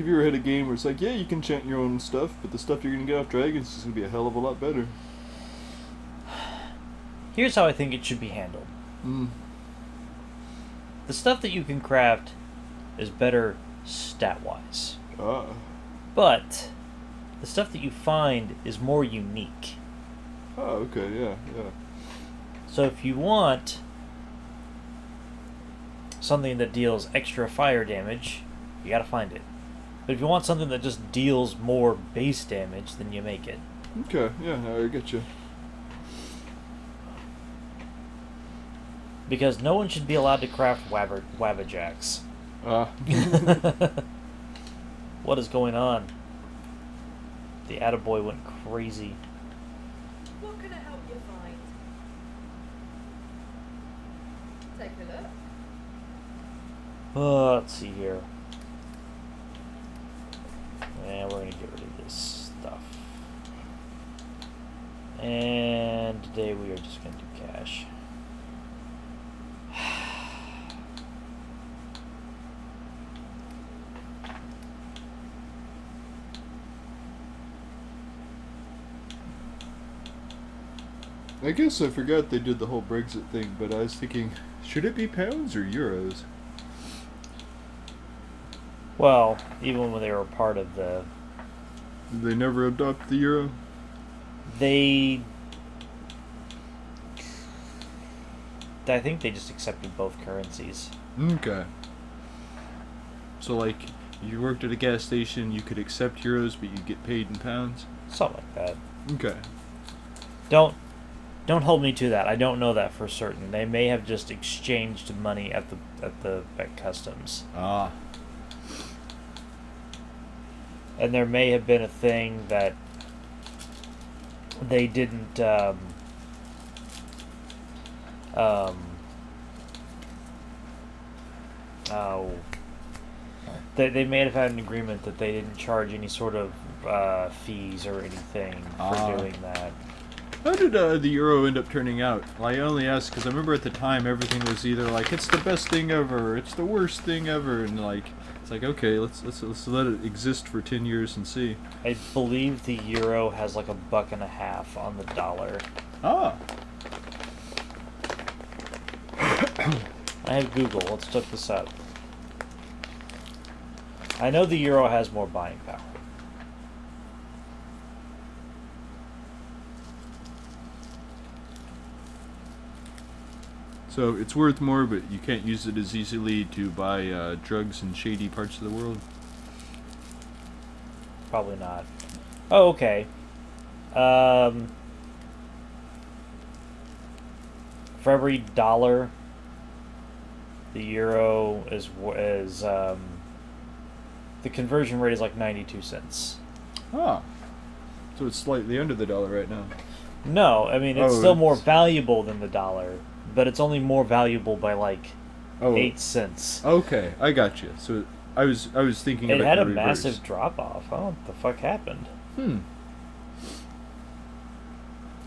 if you ever had a game where it's like, yeah, you can chant your own stuff, but the stuff you're going to get off dragons is going to be a hell of a lot better. Here's how I think it should be handled. The stuff that you can craft is better stat-wise. But the stuff that you find is more unique. Oh, okay, yeah. So if you want something that deals extra fire damage, you gotta find it. But if you want something that just deals more base damage, then you make it. Okay, yeah, I get you. Because no one should be allowed to craft wabbajacks. What is going on? The attaboy went crazy. What can I help you find? Take a look. Let's see here. And we're going to get rid of this stuff. And today we are just going to do cash. I guess I forgot they did the whole Brexit thing, but I was thinking, should it be pounds or euros? Well, even when they were part of the... Did they never adopt the euro? I think they just accepted both currencies. Okay. So, like, you worked at a gas station, you could accept euros, but you get paid in pounds? Something like that. Okay. Don't hold me to that. I don't know that for certain. They may have just exchanged money at customs. Ah. And there may have been a thing that they didn't they may have had an agreement that they didn't charge any sort of fees or anything for doing that. How did the euro end up turning out? Well, I only ask because I remember at the time everything was either like, it's the best thing ever, it's the worst thing ever, and like, It's like, okay, let's let it exist for 10 years and see. I believe the euro has like $1.50 on the dollar. Ah. I have Google. Let's look this up. I know the euro has more buying power. So it's worth more, but you can't use it as easily to buy drugs in shady parts of the world. Probably not. Oh, okay. For every dollar, the euro is the conversion rate is like 92 cents. Ah. So it's slightly under the dollar right now. No, I mean it's still more valuable than the dollar, but it's only more valuable by like 8 cents. Okay, I got you. So I was thinking It of had the a reverse. massive drop off. I don't know what the fuck happened.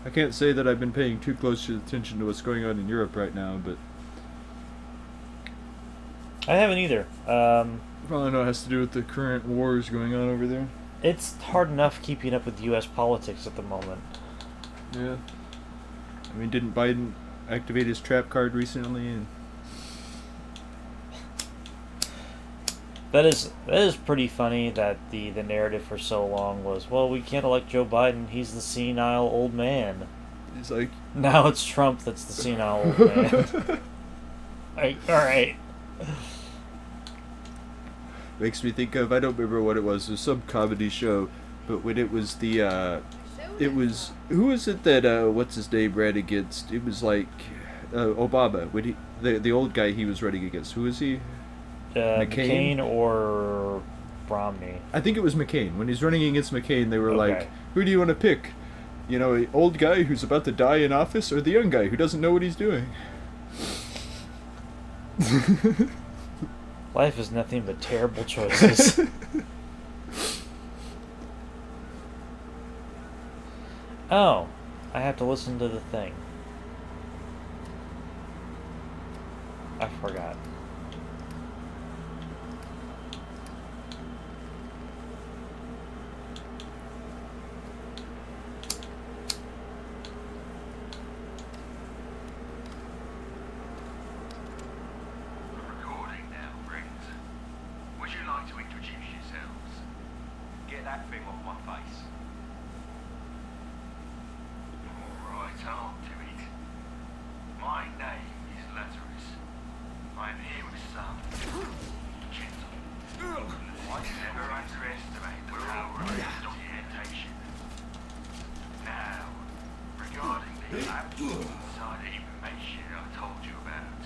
I can't say that I've been paying too close attention to what's going on in Europe right now, but I haven't either. probably know it has to do with the current wars going on over there. It's hard enough keeping up with U.S. politics at the moment. Yeah. I mean, didn't Biden activate his trap card recently? And That is pretty funny that the narrative for so long was, well, we can't elect Joe Biden. He's the senile old man. he's like, Now it's Trump that's the senile old man. Like, all right. makes me think of, I don't remember what it was some comedy show, but when it was it was, who is it that what's his name ran against? It was like Obama, when he the old guy he was running against. Who is he? McCain or Romney. I think it was McCain. When he's running against McCain, they were Okay. like, who do you want to pick? You know, an old guy who's about to die in office, or the young guy who doesn't know what he's doing? Life is nothing but terrible choices. Oh, I have to listen to the thing. I forgot. Recording now, friends. Would you like to introduce yourselves? Get that thing off my face. Alright, I'll do it. My name is Lazarus. I'm here with some gentle. I never underestimate the power of documentation. Now, regarding the insider information I told you about.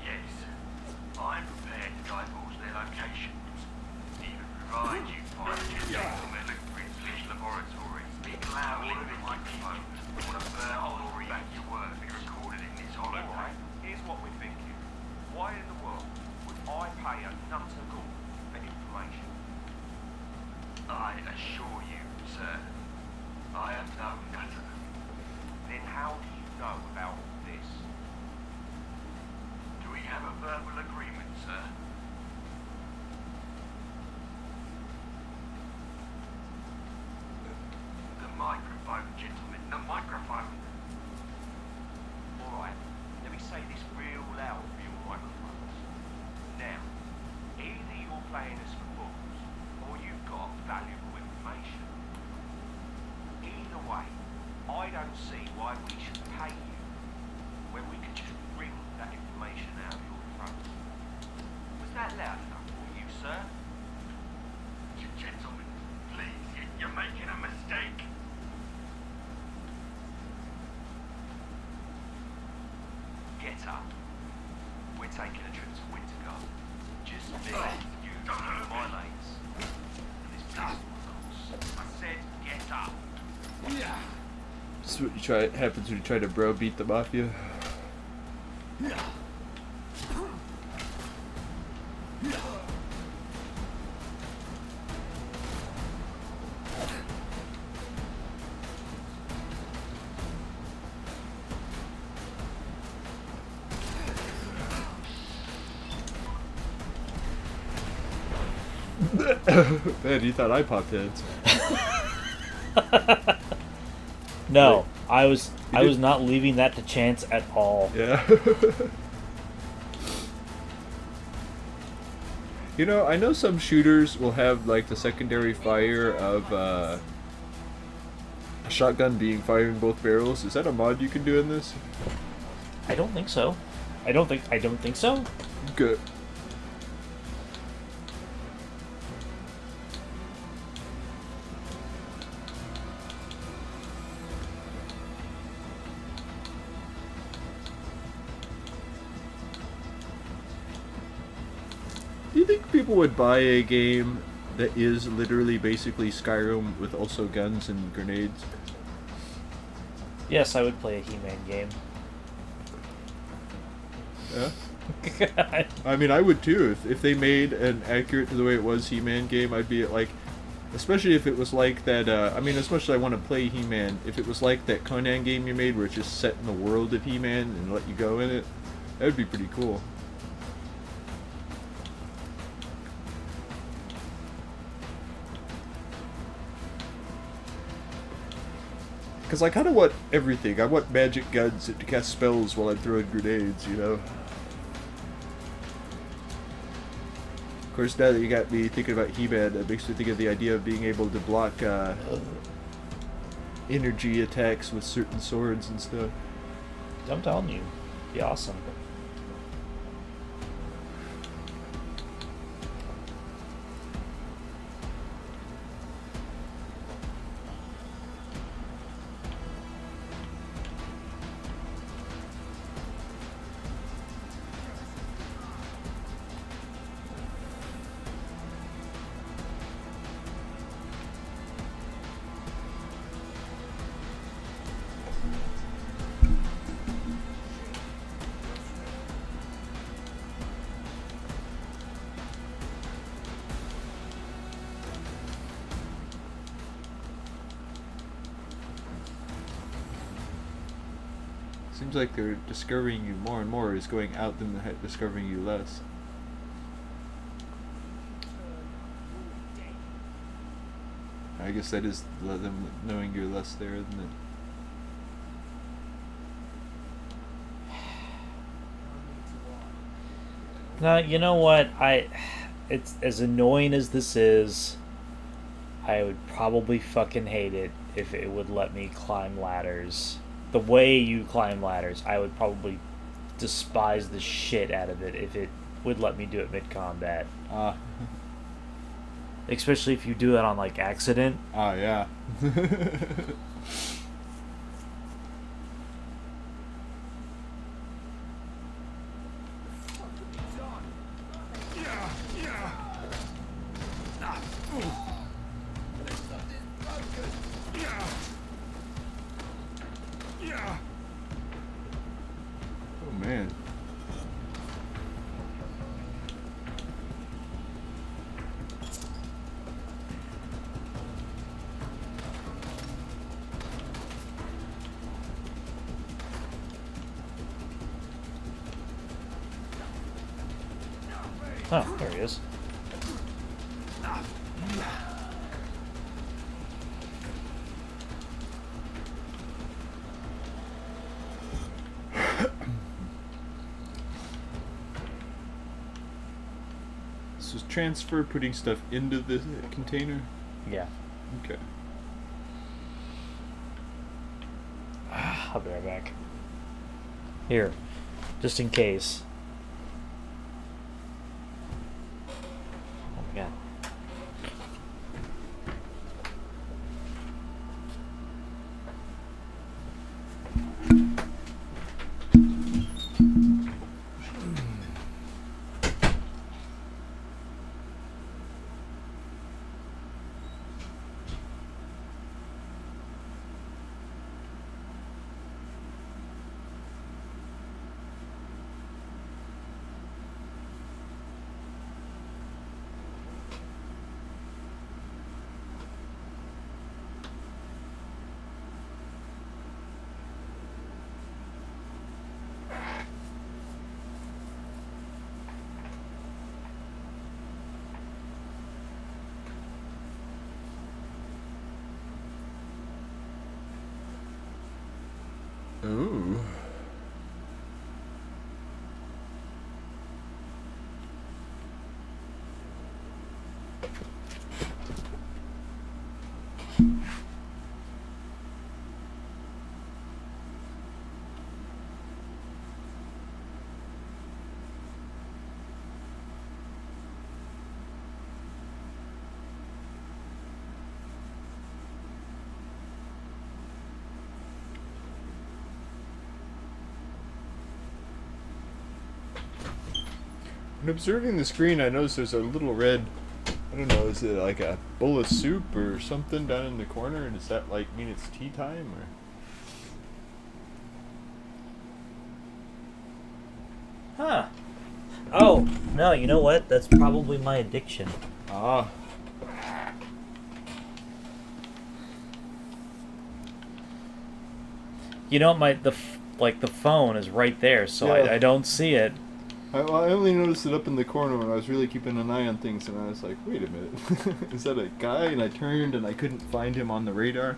Yes, I'm prepared to divulge their locations, even provide you 500 gentlemen at Princely's laboratory. Speak loudly in the microphone. I want to burn all back your work be recorded in this holotape. Alright, here's what we're thinking. Why in the world would I pay a nut and gall for information? I assure you, sir, I am no nutter. Then how do you know about all this? Do we have a verbal agreement, sir? The microphone, gentlemen, the microphone. Alright, let me say this real loud for your microphones. Now, either you're playing us for fools, or you've got valuable information. Either way, I don't see why we should pay you when we could just wring that information out of your throat. Was that loud enough for you, sir? Gentlemen, please, you're making a mistake. Get up. We're taking a trip to Winter Garden. Just me, you, my mates, and this pistol, of course. I said, get up. This is what happens when you try to browbeat the mafia. Man, you thought I popped heads. No, Wait. I was You I was did- not leaving that to chance at all. Yeah. You know, I know some shooters will have like the secondary fire of a shotgun being fired in both barrels. Is that a mod you can do in this? I don't think so. I don't think so. Good. Do you think people would buy a game that is literally basically Skyrim with also guns and grenades? Yes, I would play a He-Man game. Yeah. I mean, I would too. If they made an accurate to the way it was He-Man game, I'd be like, especially if it was like that. I mean, as much as I want to play He-Man, if it was like that Conan game you made, where it's just set in the world of He-Man and let you go in it, that would be pretty cool. Because I kind of want everything. I want magic guns to cast spells while I'm throwing grenades, you know? Of course, now that you got me thinking about He-Man, that makes me think of the idea of being able to block energy attacks with certain swords and stuff. I'm telling you, be awesome. Seems like they're discovering you more and more is going out than discovering you less. I guess that is them knowing you're less there, isn't it? Now, you know what? It's as annoying as this is. I would probably fucking hate it if it would let me climb ladders. The way you climb ladders, I would probably despise the shit out of it if it would let me do it mid-combat. Especially if you do it on, like, accident. Ah, yeah. Oh, man. Oh, there he is. This was transfer, putting stuff into the container? Yeah. Okay. I'll be right back. Here, just in case. Oh my god. When observing the screen, I noticed there's a little red, I don't know, is it like a bowl of soup or something down in the corner? And does that like mean it's tea time or? Huh. Oh, no, you know what? That's probably my addiction. Ah. You know, the phone is right there, so Yeah. I don't see it. I only noticed it up in the corner when I was really keeping an eye on things, and I was like, wait a minute, is that a guy? And I turned and I couldn't find him on the radar.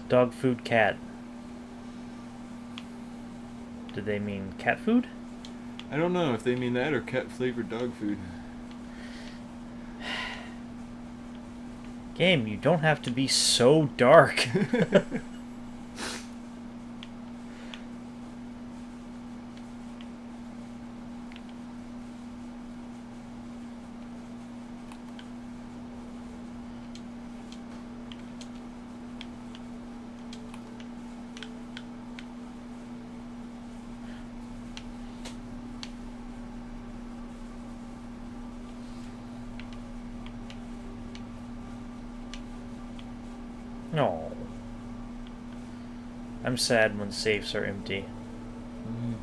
Dog food, cat. Did they mean cat food? I don't know if they mean that or cat-flavored dog food. Game, you don't have to be so dark. No. I'm sad when safes are empty. Mm.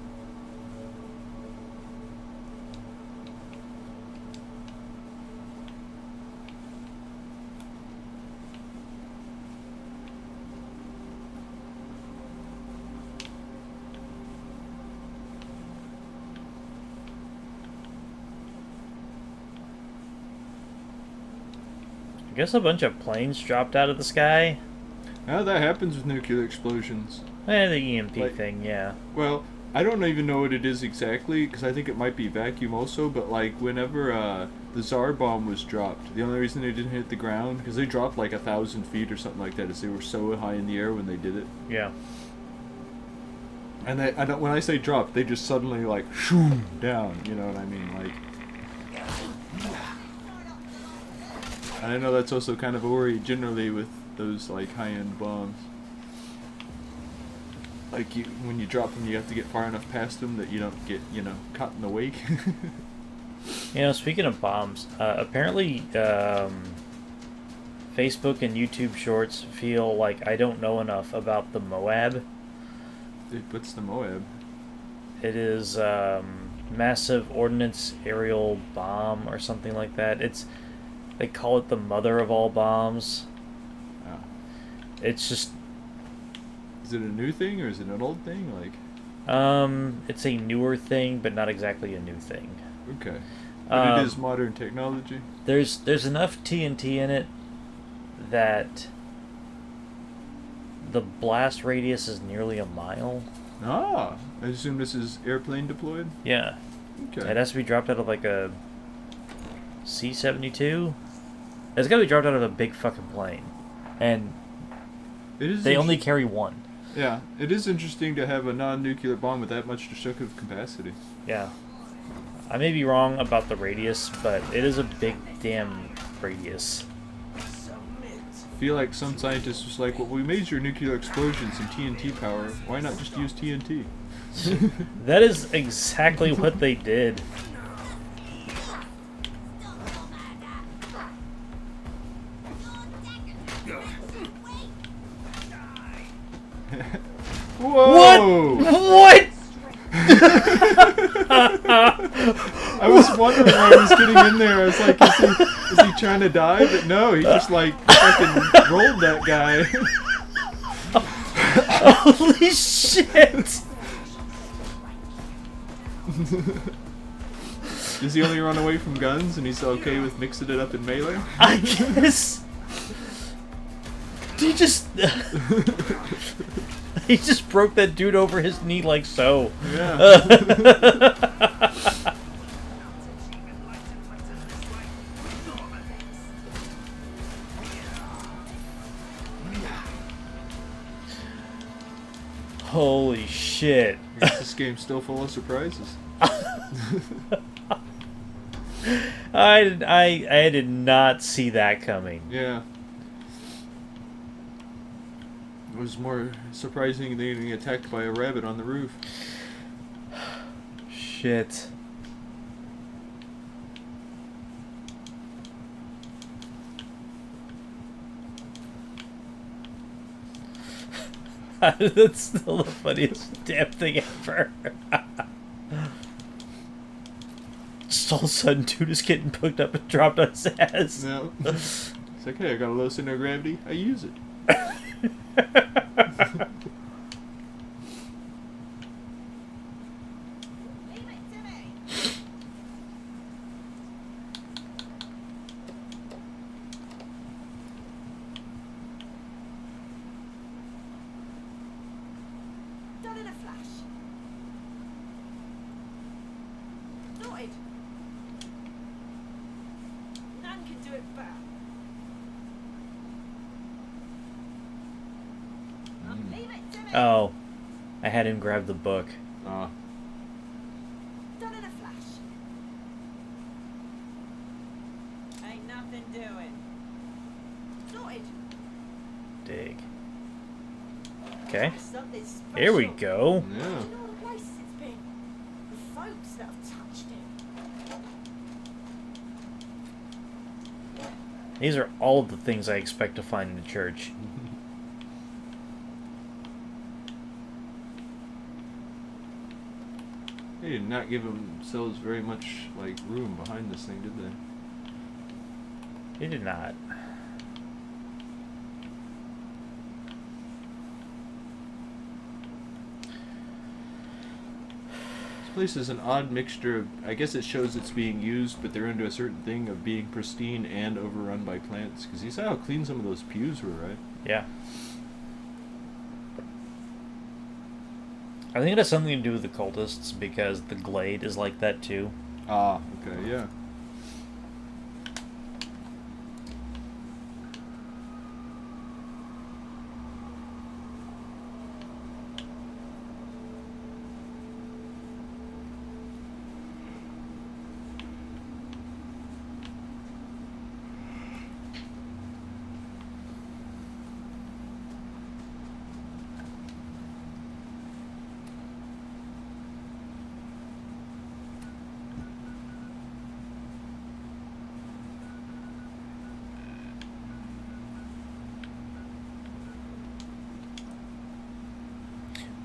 I guess a bunch of planes dropped out of the sky. Now that happens with nuclear explosions. The EMP Like- thing, yeah. Well, I don't even know what it is exactly, because I think it might be vacuum also, but like whenever the Tsar bomb was dropped, the only reason they didn't hit the ground, because they dropped like 1,000 feet or something like that, is they were so high in the air when they did it. Yeah. And when I say dropped, they just suddenly like shoom down, you know what I mean? Like, and I know that's also kind of a worry generally with those like high-end bombs. Like when you drop them, you have to get far enough past them that you don't get, caught in the wake. You know, speaking of bombs, apparently Facebook and YouTube Shorts feel like I don't know enough about the Moab. What's the Moab? It is massive ordnance aerial bomb or something like that. They call it the mother of all bombs. Oh. It's just Is it a new thing or is it an old thing? Like, it's a newer thing, but not exactly a new thing. okay, but Um, it is modern technology. There's enough TNT in it that the blast radius is nearly a mile. Ah, I assume this is airplane deployed. Yeah. Okay. It has to be dropped out of like a C-72. It's got to be dropped out of a big fucking plane. And It is. they only carry one. Yeah, it is interesting to have a non-nuclear bomb with that much destructive capacity. Yeah. I may be wrong about the radius, but it is a big damn radius. I feel like some scientists was like, well, we measure nuclear explosions in TNT power. Why not just use TNT? That is exactly what they did. Whoa! What? I was wondering why he was getting in there. I was like, is he trying to die? But no, he just like fucking rolled that guy. Holy shit! Does he only run away from guns and he's okay with mixing it up in melee? I guess. He just. He just broke that dude over his knee like so. Yeah. Holy shit. shit. I guess this game's still full of surprises. I did not see that coming. Yeah. It was more surprising than getting attacked by a rabbit on the roof. Shit. That's still the funniest damn thing ever. Just all of a sudden, dude is getting picked up and dropped on his ass. No. It's like, hey, I got a low center of gravity. I use it. Leave it to me. Done in a flash. Sorted. None can do it better. Leave it to me. Oh, I had him grab the book. Ah. Done in a flash. Ain't nothing doing. Sorted. Dig. Okay. Something special. Here we go. Yeah. You know all the places it's been. The folks that have touched it. These are all of the things I expect to find in the church. They did not give themselves very much, like, room behind this thing, did they? They did not. This place is an odd mixture of, I guess it shows it's being used, but they're into a certain thing of being pristine and overrun by plants. Because you saw how clean some of those pews were, right? Yeah. I think it has something to do with the cultists because the glade is like that too. Ah, okay, yeah.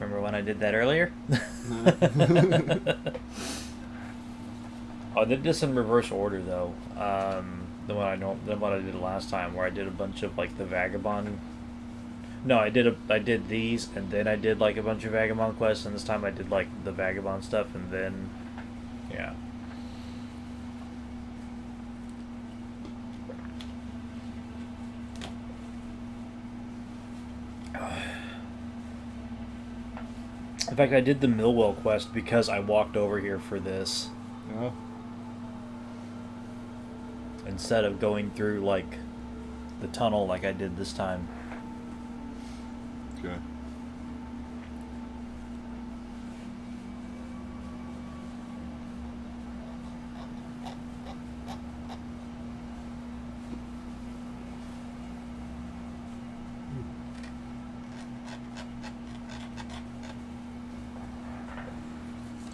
Remember when I did that earlier? Oh, I did this in reverse order though. Than what I did last time, where I did a bunch of like the vagabond. No, I did these, and then I did like a bunch of vagabond quests, and this time I did like the vagabond stuff, and then, yeah. In fact, I did the Millwell quest because I walked over here for this Yeah. instead of going through like the tunnel like I did this time. Okay.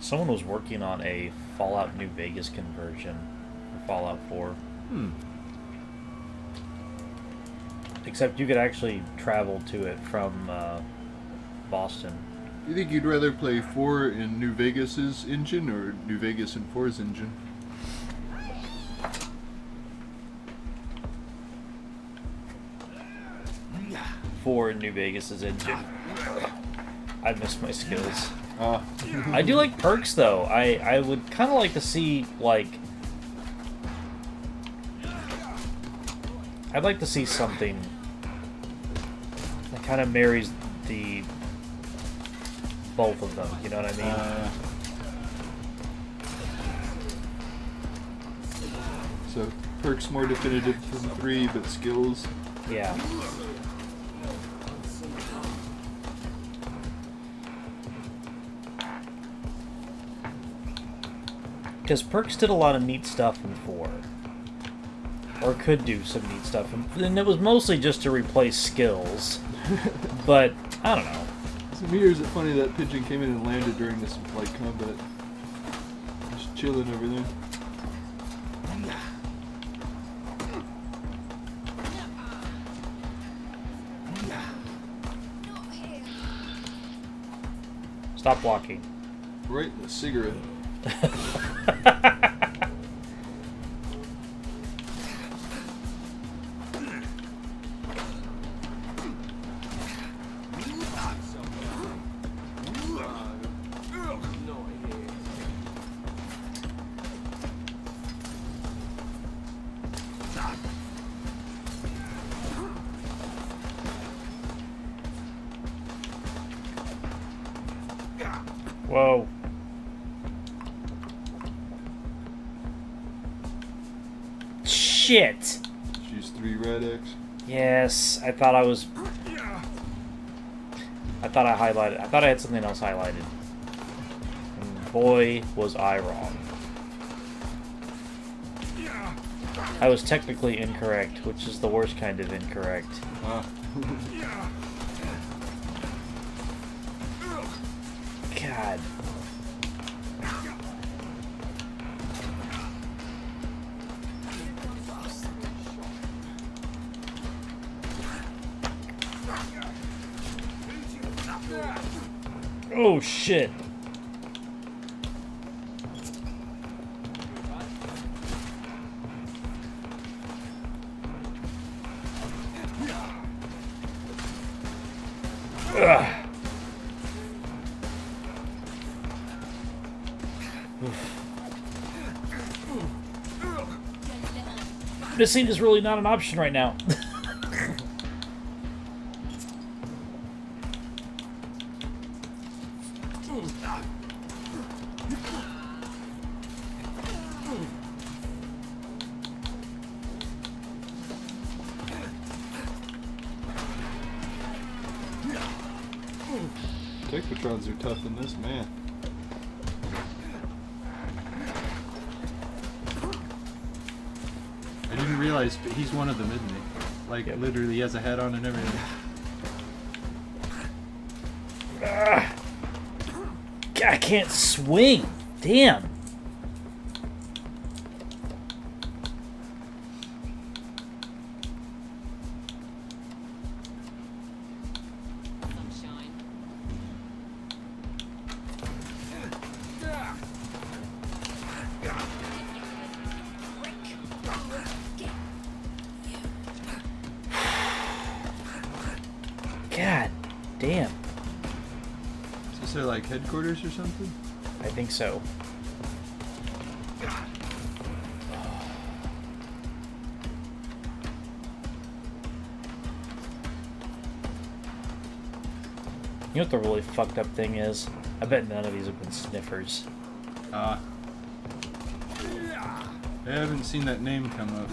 Someone was working on a Fallout New Vegas conversion for Fallout 4. Hmm. Except you could actually travel to it from Boston. You think you'd rather play 4 in New Vegas's engine or New Vegas in 4's engine? For New Vegas's engine. I miss my skills. Ah. I do like perks though. I would kind of like to see like I'd like to see something that kind of marries the both of them. You know what I mean? So perks more definitive from 3, but skills. Yeah. Because Perks did a lot of neat stuff in 4. Or could do some neat stuff. And it was mostly just to replace skills. But, I don't know. To me, is it funny that Pigeon came in and landed during this like combat? Just chilling over there. Stop walking. Right in the cigarette. Whoa. Shit! Use 3 red X. Yes, I thought I was... I thought I highlighted... I thought I had something else highlighted. And boy, was I wrong. I was technically incorrect, which is the worst kind of incorrect. God. Oh shit. Ugh. This scene is really not an option right now. Technotrons are tough in this, man. I didn't realize, but he's one of them, isn't he? Like, literally, he has a hat on and everything. God, I can't swing. Damn. God damn. Is this their, like, headquarters or something? I think so. You know what the really fucked up thing is? I bet none of these have been sniffers. I haven't seen that name come up.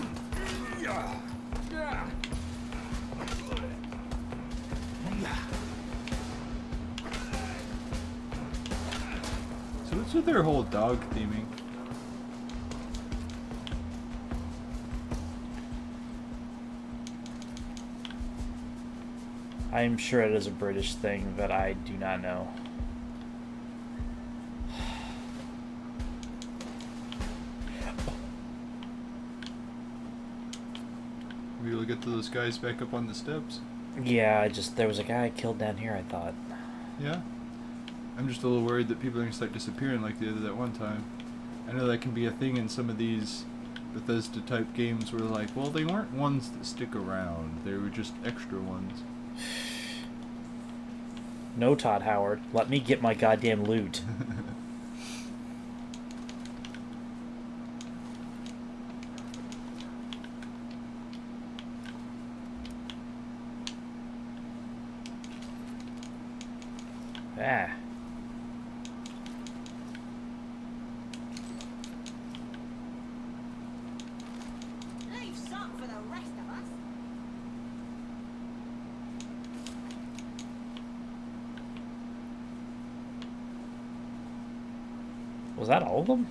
So what's with their whole dog theming? I'm sure it is a British thing, but I do not know. We'll get to those guys back up on the steps. Yeah, there was a guy I killed down here, I thought. Yeah? I'm just a little worried that people are going to start disappearing like they did that one time. I know that can be a thing in some of these Bethesda type games where like, well, they weren't ones that stick around. They were just extra ones. No, Todd Howard. Let me get my goddamn loot. Ah. Leave some for the rest of us. Was that all of them?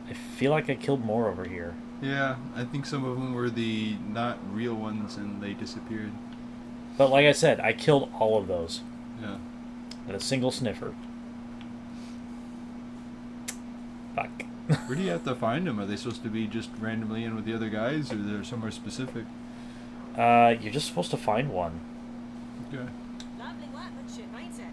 I feel like I killed more over here. Yeah, I think some of them were the not real ones and they disappeared. But like I said, I killed all of those. Yeah. With a single sniffer. Fuck. Where do you have to find them? Are they supposed to be just randomly in with the other guys, or they're somewhere specific? You're just supposed to find one. Okay. Lovely workmanship, ain't it?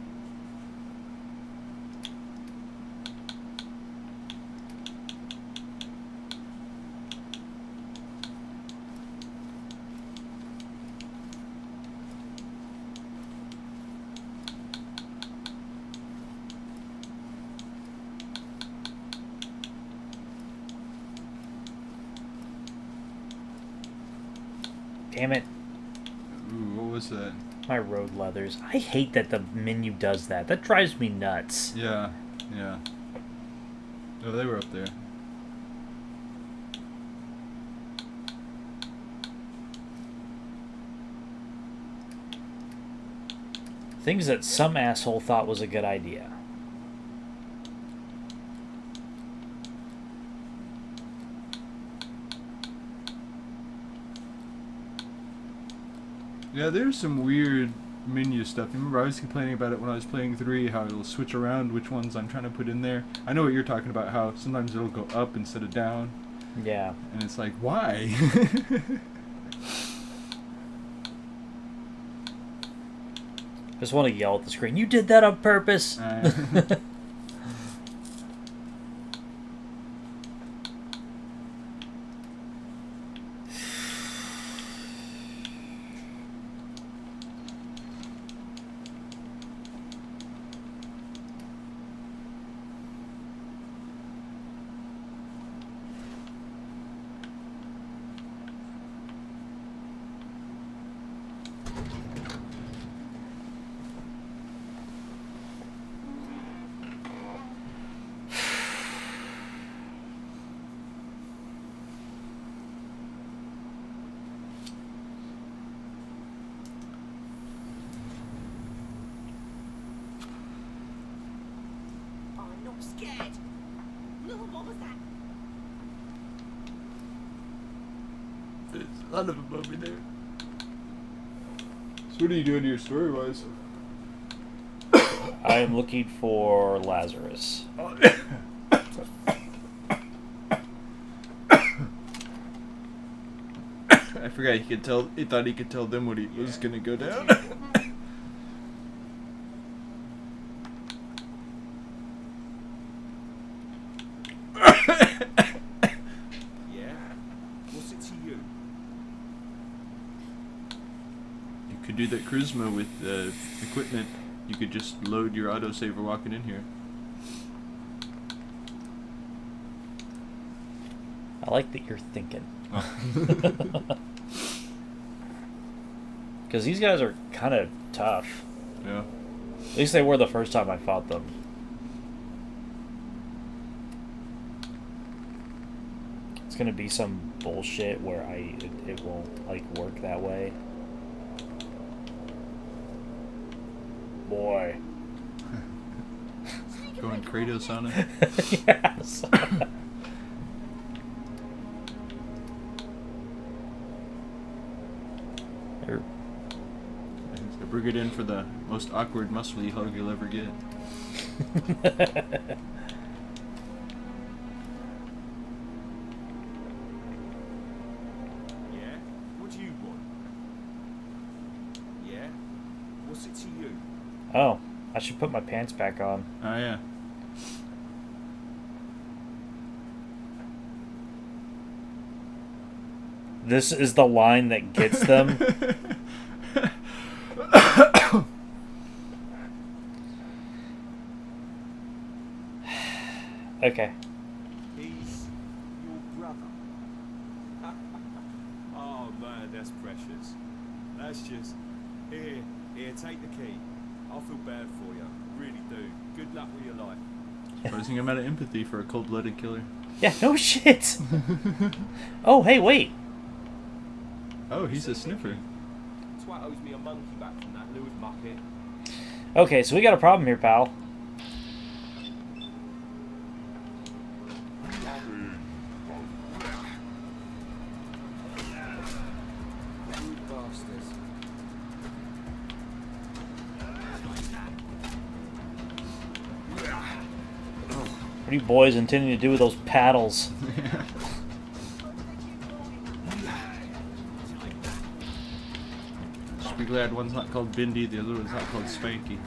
Damn it. Ooh, what was that? My road leathers. I hate that the menu does that. That drives me nuts. Yeah, yeah. Oh, they were up there. Things that some asshole thought was a good idea. Yeah, there's some weird menu stuff. You remember I was complaining about it when I was playing 3, how it'll switch around which ones I'm trying to put in there. I know what you're talking about, how sometimes it'll go up instead of down. Yeah. And it's like, why? Just want to yell at the screen. You did that on purpose. I'm not scared. No, what was that? There's a lot of them over there. So what are you doing here story-wise? I am looking for Lazarus. I forgot he could tell. He thought he could tell them what he was gonna go down. Yeah? What's it to you? You could do that charisma with equipment. You could just load your autosaver walking in here. I like that you're thinking. Because these guys are kind of tough. Yeah. At least they were the first time I fought them. It's gonna be some bullshit where it won't like work that way. Boy. Going Kratos on it. Yes. Or- So bring it in for the most awkward muscly hug you'll ever get. Yeah? What do you want? Yeah? What's it to you? Oh, I should put my pants back on. Oh yeah. This is the line that gets them. Okay. He's your brother. Oh man, that's precious. That's just... Here, take the key. I feel bad for you. Really do. Good luck with your life. Surprising amount of empathy for a cold-blooded killer. Yeah, no shit. Oh, hey, wait. Oh, he's a sniffer. Twat owes me a monkey back from that Lewis bucket. Okay, so we got a problem here, pal. you boys intending to do with those paddles? Just be glad one's not called Bindi, the other one's not called Spanky.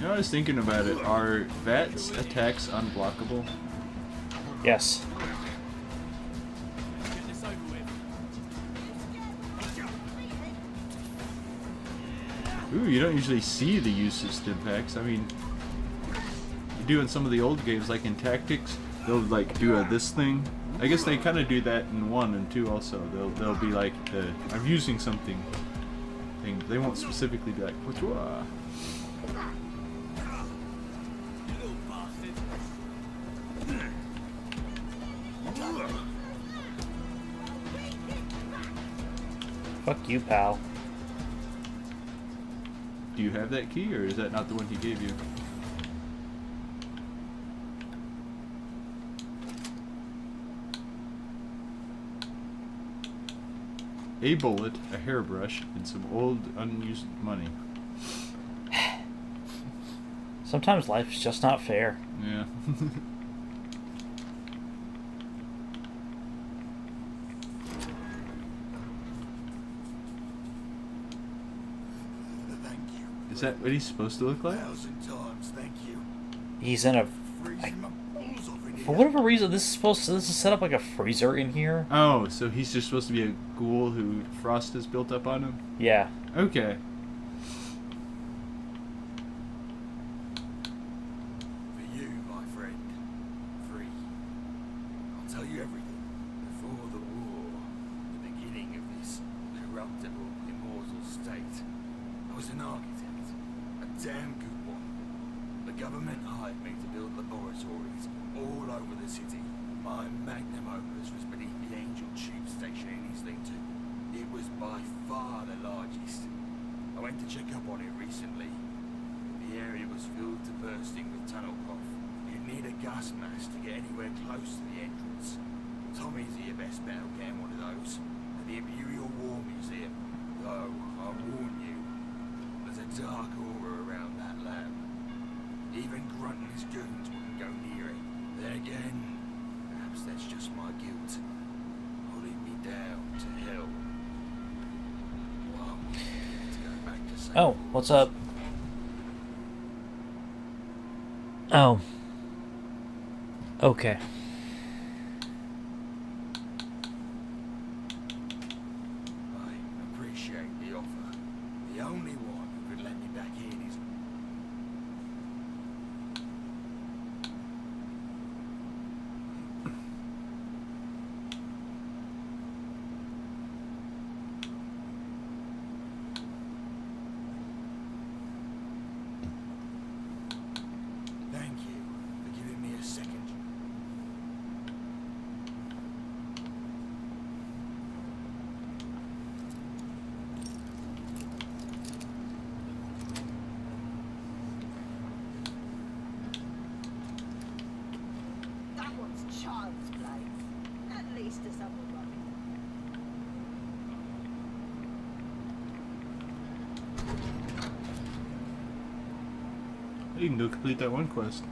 You know, I was thinking about it. Are Vat's attacks unblockable? Yes. Ooh, you don't usually see the use of stim packs. I mean, you do in some of the old games, like in Tactics, they'll like do this thing. I guess they kind of do that in 1 and 2 also. They'll be like, I'm using something thing. They won't specifically be like, what's Fuck you, pal. Do you have that key, or is that not the one he gave you? A bullet, a hairbrush, and some old, unused money. Sometimes life's just not fair. Yeah. Thank you. Is that what he's supposed to look like? 1,000 times, thank you. He's in a... Freezing my balls off in For here. whatever reason, this is set up like a freezer in here. Oh, so he's just supposed to be a ghoul who frost has built up on him? Yeah. Okay. For you, my friend. Free. I'll tell you everything. Before the war, the beginning of this corruptible, immortal state, I was an architect. A damn good one. The government hired me to build laboratories all over the city. My magnum opus was beneath the Angel Tube Station in Islington. It was by far the largest. I went to check up on it recently. The area was filled to bursting with tunnel cough. You'd need a gas mask to get anywhere close to the entrance. Tommy's your best bet of getting one of those. At the Imperial War Museum. Though, I warn you, there's a dark aura around that lab. Even Grunt and his goons wouldn't go near it. Then again, perhaps that's just my guilt. Holding me down to hell. Well, to go back to St. Oh, what's up? Oh. Okay. I appreciate the offer. The only one who could let me back in is... Thank you for giving me a second. That one's child's play. At least a submarine. You can go complete that one quest.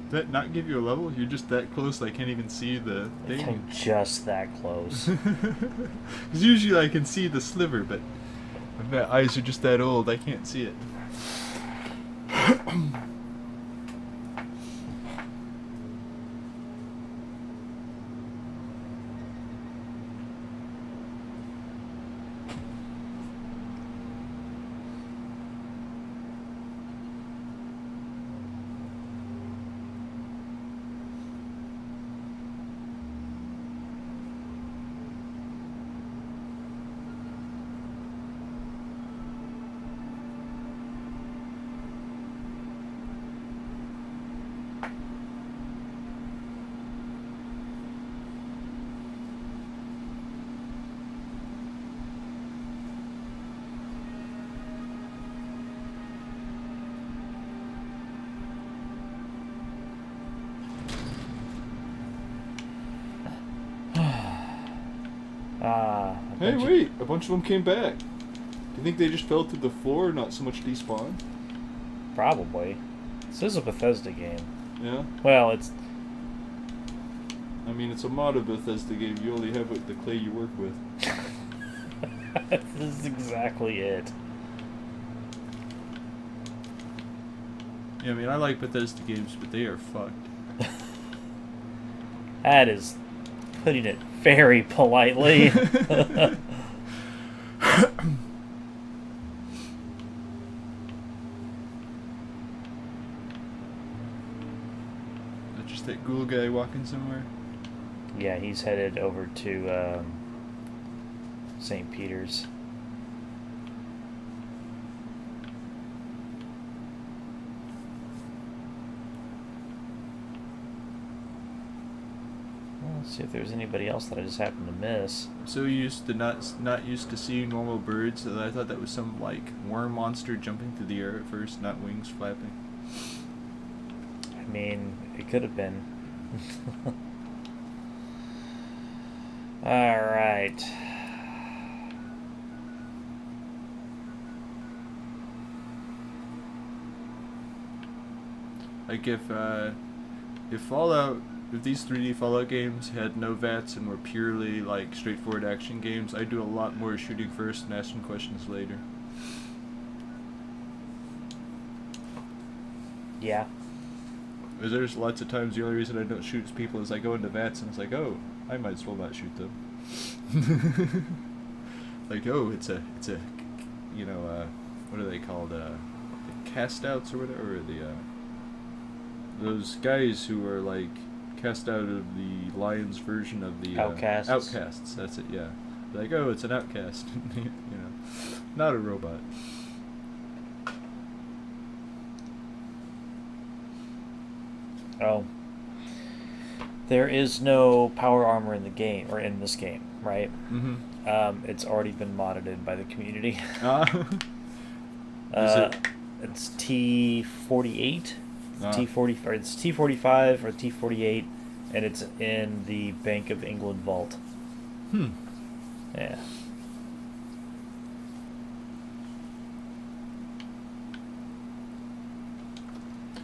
Did that not give you a level? You're just that close I can't even see the thing. I'm just that close. Because usually I can see the sliver, but my eyes are just that old, I can't see it. Hey, wait! A bunch of them came back. Do you think they just fell through the floor, not so much despawn? Probably. This is a Bethesda game. Yeah? Well, it's... I mean, it's a mod of Bethesda game. You only have the clay you work with. This is exactly it. Yeah, I mean, I like Bethesda games, but they are fucked. That is putting it very politely. Just that ghoul guy walking somewhere. Yeah, he's headed over to St. Peter's. Well, let's see if there's anybody else that I just happened to miss. I'm so used to not used to seeing normal birds that I thought that was some like worm monster jumping through the air at first, not wings flapping. I mean, it could have been. Alright. Like if Fallout, if these 3D Fallout games had no VATS and were purely like straightforward action games, I'd do a lot more shooting first and asking questions later. Yeah. Because there's lots of times the only reason I don't shoot people is I go into VATS and it's like, oh, I might as well not shoot them. Like, oh, it's a, you know, what are they called? The cast outs or whatever, or the, those guys who are like cast out of the Lions version of the Outcasts. Outcasts. That's it. Yeah. Like, oh, it's an outcast. You know, not a robot. Oh. There is no power armor in the game, or in this game, right? Mm-hmm. It's already been modded by the community. Is It's T48. Ah. T40, or it's T45 or T48, and it's in the Bank of England vault. Yeah.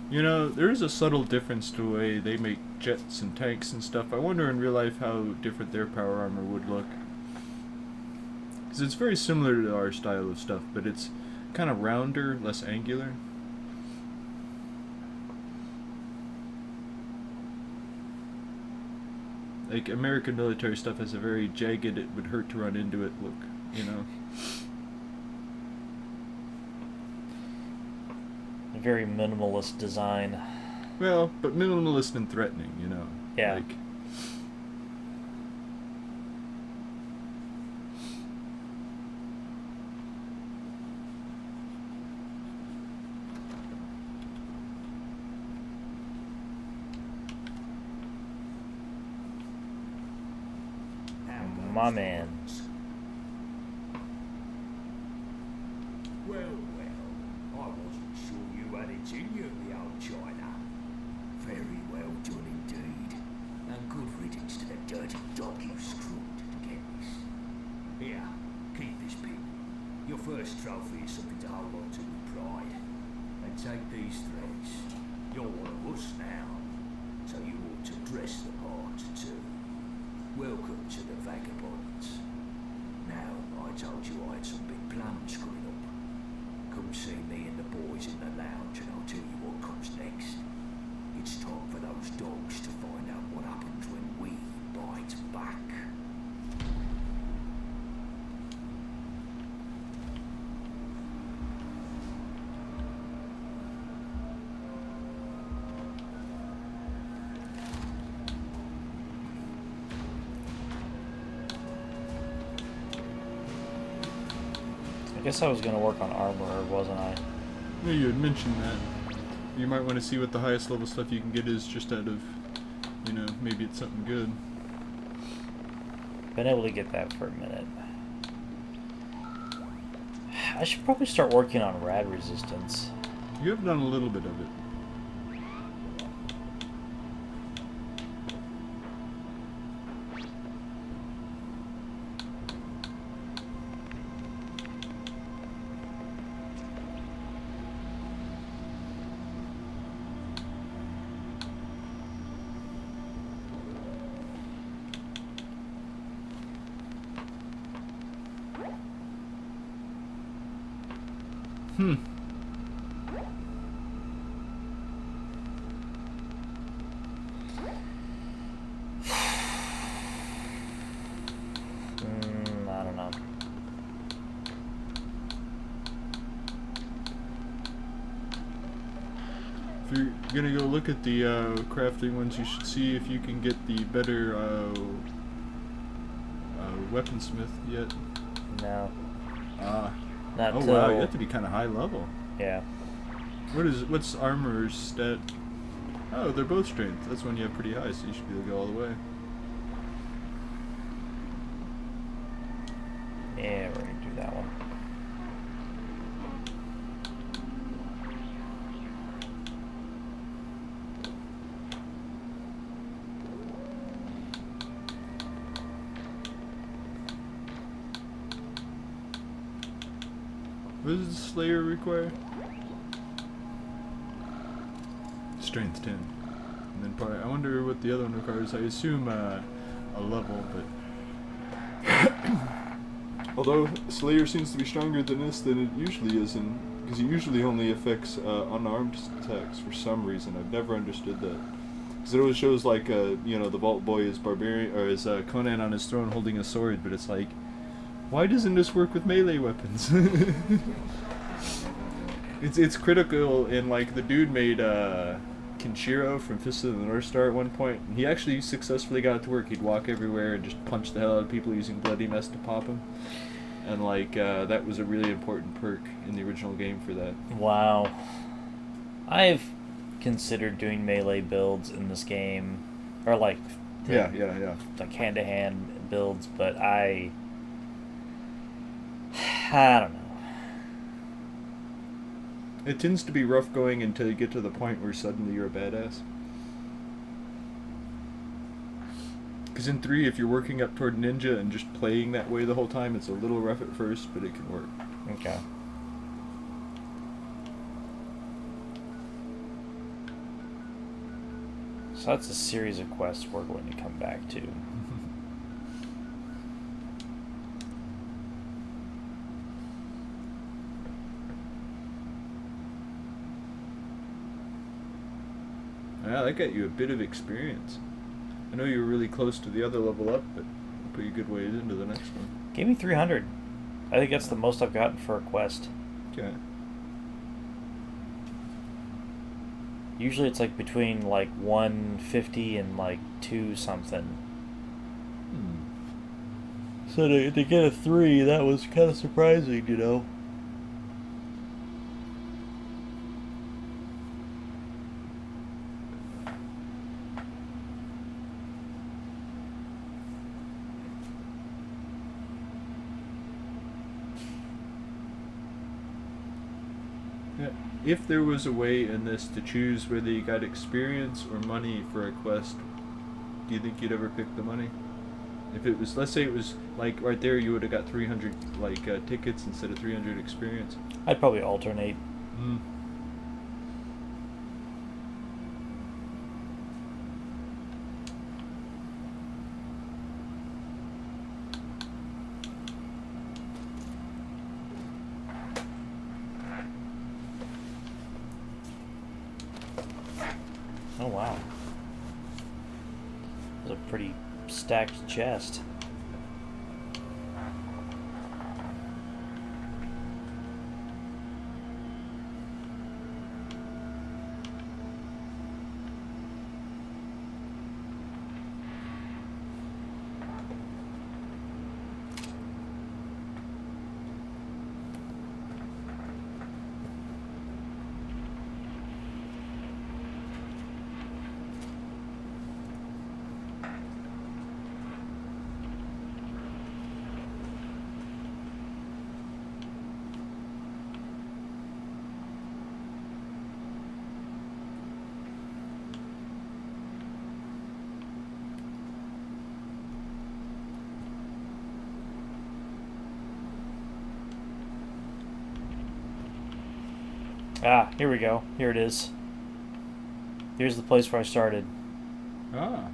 You know, there is a subtle difference to the way they make jets and tanks and stuff. I wonder in real life how different their power armor would look. Because it's very similar to our style of stuff, but it's kind of rounder, less angular. Like, American military stuff has a very jagged, it would hurt to run into it look, you know? A very minimalist design. Well, but minimalist and threatening, you know? Yeah. Like, My man. Well, I wasn't sure you had it in you, the old China. Very well done indeed. And good riddance to the dirty dog you screwed to get this. Here, keep this pin. Your first trophy is something to hold on to with pride. And take these threads. You're one of us now, so you ought to dress the part too. Welcome to the Vagabonds. Now, I told you I had some big plans coming up. Come see me and the boys in the lounge and I'll tell you what comes next. It's time for those dogs to find out what happens when we bite back. I guess I was going to work on armor, wasn't I? yeah, you had mentioned that. You might want to see what the highest level stuff you can get is just out of, you know, maybe it's something good. Been able to get that for a minute. I should probably start working on rad resistance. You have done a little bit of it. Hmm. I don't know. If you're gonna go look at the crafting ones, you should see if you can get the better weaponsmith yet. No. Ah. Not Oh till, wow, you have to be kind of high level. Yeah. What's armor's stat? Oh, they're both strength. That's when you have pretty high, so you should be able to go all the way. Yeah, we're gonna do that one. What does the Slayer require? Strength 10. And then probably, I wonder what the other one requires. I assume a level, but... Although Slayer seems to be stronger than this than it usually is, because it usually only affects unarmed attacks for some reason. I've never understood that. Because it always shows like, the Vault Boy is barbarian, or is Conan on his throne holding a sword, but it's like, why doesn't this work with melee weapons? It's critical, and like the dude made Kenshiro from Fist of the North Star at one point, and he actually successfully got it to work. He'd walk everywhere and just punch the hell out of people using Bloody Mess to pop him. And like that was a really important perk in the original game for that. Wow. I've considered doing melee builds in this game, or like Yeah. like hand-to-hand builds, but I don't know. It tends to be rough going until you get to the point where suddenly you're a badass. Because in 3, if you're working up toward ninja and just playing that way the whole time, it's a little rough at first, but it can work. Okay. So that's a series of quests we're going to come back to. Yeah, that got you a bit of experience. I know you were really close to the other level up, but it'll put you a good ways into the next one. Gave me 300. I think that's the most I've gotten for a quest. Okay. Usually it's like between like 150 and like 2 something. So to get a 3, that was kind of surprising, you know. Yeah. If there was a way in this to choose whether you got experience or money for a quest, do you think you'd ever pick the money? If it was, let's say it was like right there, you would have got 300 tickets instead of 300 experience. I'd probably alternate. Oh wow. That was a pretty stacked chest. Ah, here we go. Here it is. Here's the place where I started. Ah.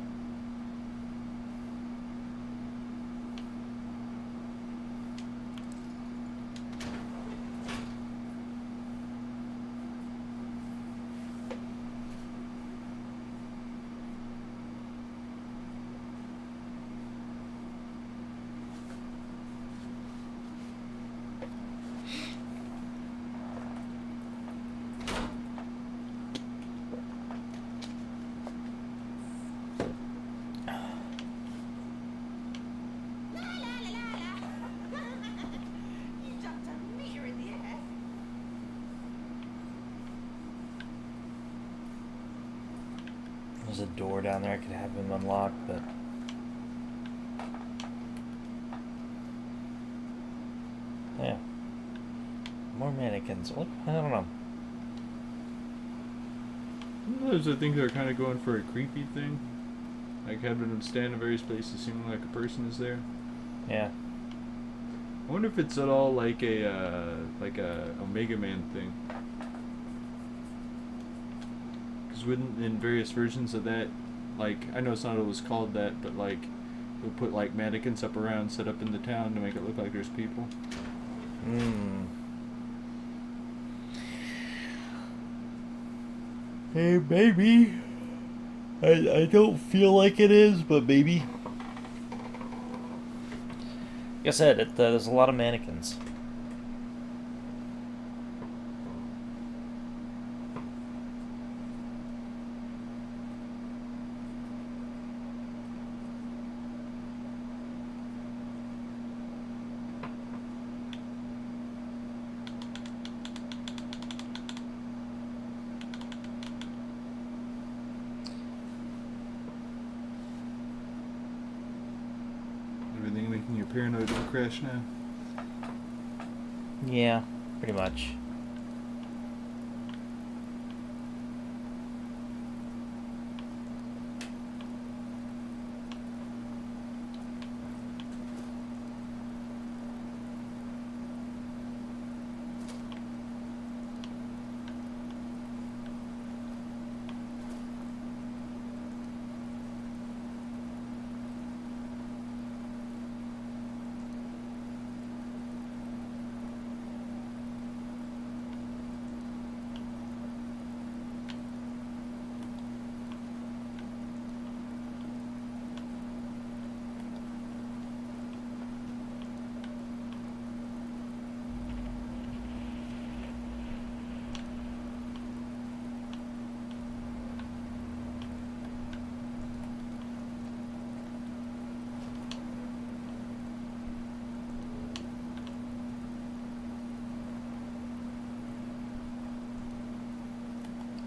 There's a door down there I could have him unlock, but... Yeah. More mannequins. What? I don't know. Sometimes I think they're kind of going for a creepy thing. Like having them stand in various places seeming like a person is there. Yeah. I wonder if it's at all like a Omega Man thing. Because wouldn't in various versions of that, like I know it's not always called that, but like they'll put like mannequins up around, set up in the town to make it look like there's people. Hmm. Hey, maybe. I don't feel like it is, but maybe. Like I said, there's a lot of mannequins. Everything making you paranoid of a crash now. Yeah, pretty much.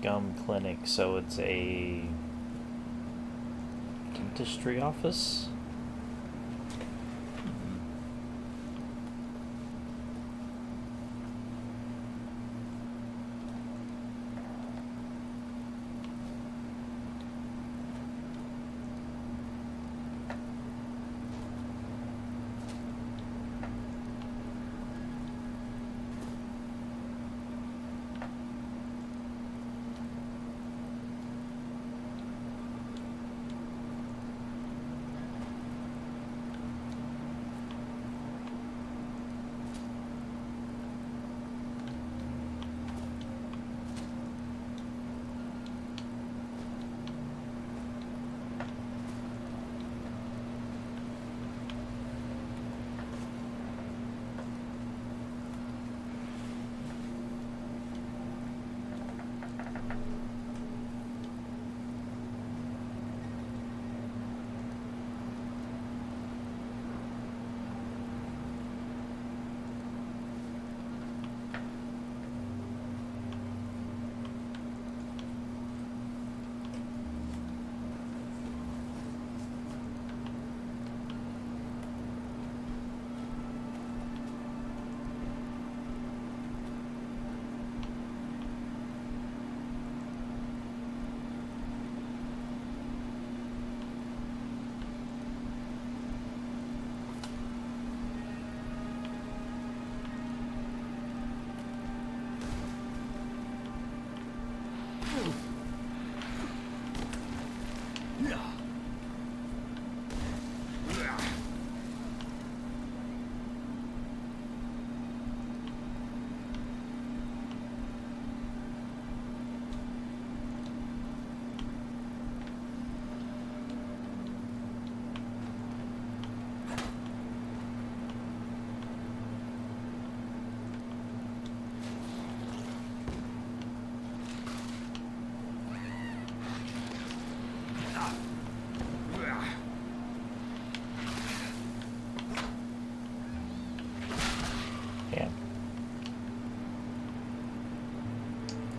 Gum clinic, so it's a dentistry office.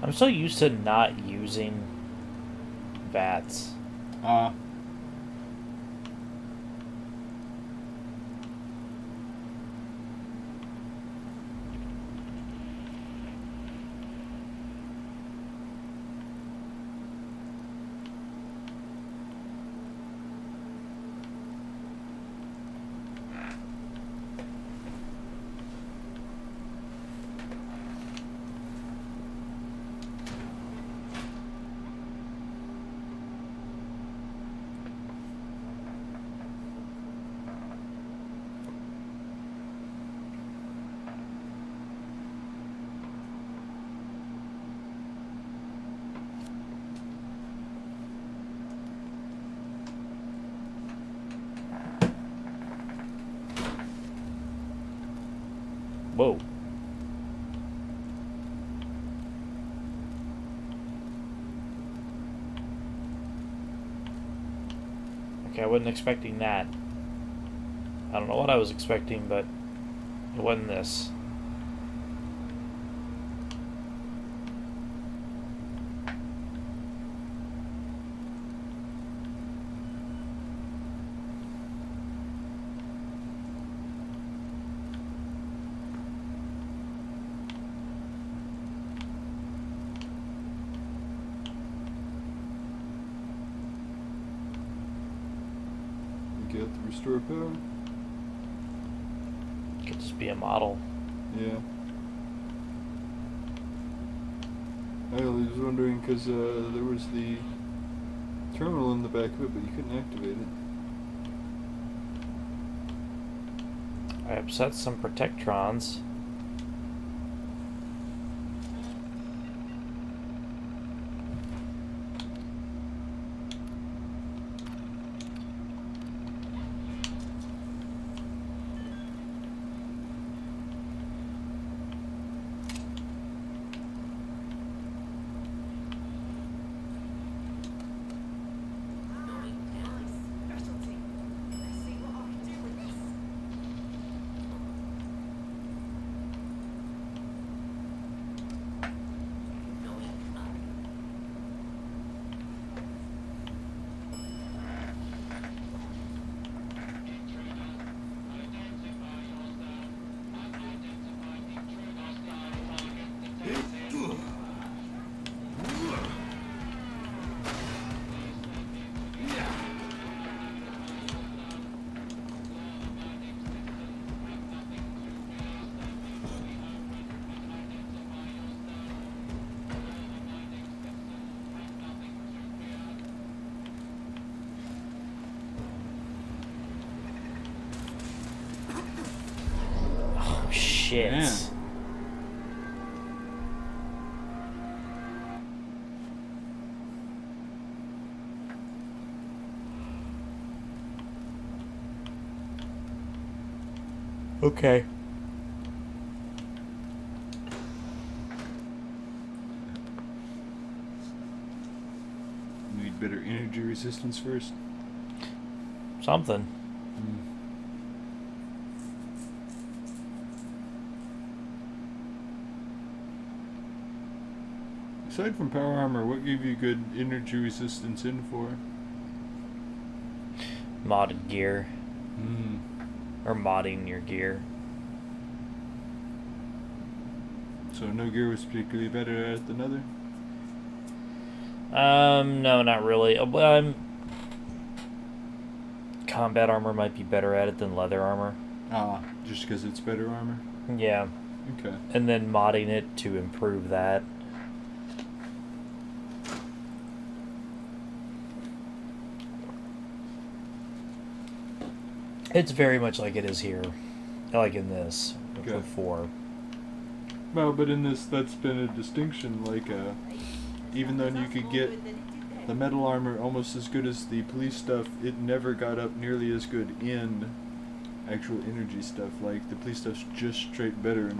I'm so used to not using bats. Whoa. Okay, I wasn't expecting that. I don't know what I was expecting, but it wasn't this. Get the restore power. Could just be a model. Yeah. I was wondering because there was the terminal in the back of it, but you couldn't activate it. I upset some protectrons. Specialty. Let's see what I can do with this. Oh, shit. Man. Okay. Need better energy resistance first. Something. Aside from power armor, what gave you good energy resistance in for? Modded gear. Hmm. Or modding your gear. So no gear was particularly better at it than other? No, not really. Combat armor might be better at it than leather armor. Ah, just because it's better armor? Yeah. Okay. And then modding it to improve that. It's very much like it is here. Like in this. Okay. For 4. Well, but in this, that's been a distinction. Like, even though you could get the metal armor almost as good as the police stuff, it never got up nearly as good in actual energy stuff. Like, the police stuff's just straight better.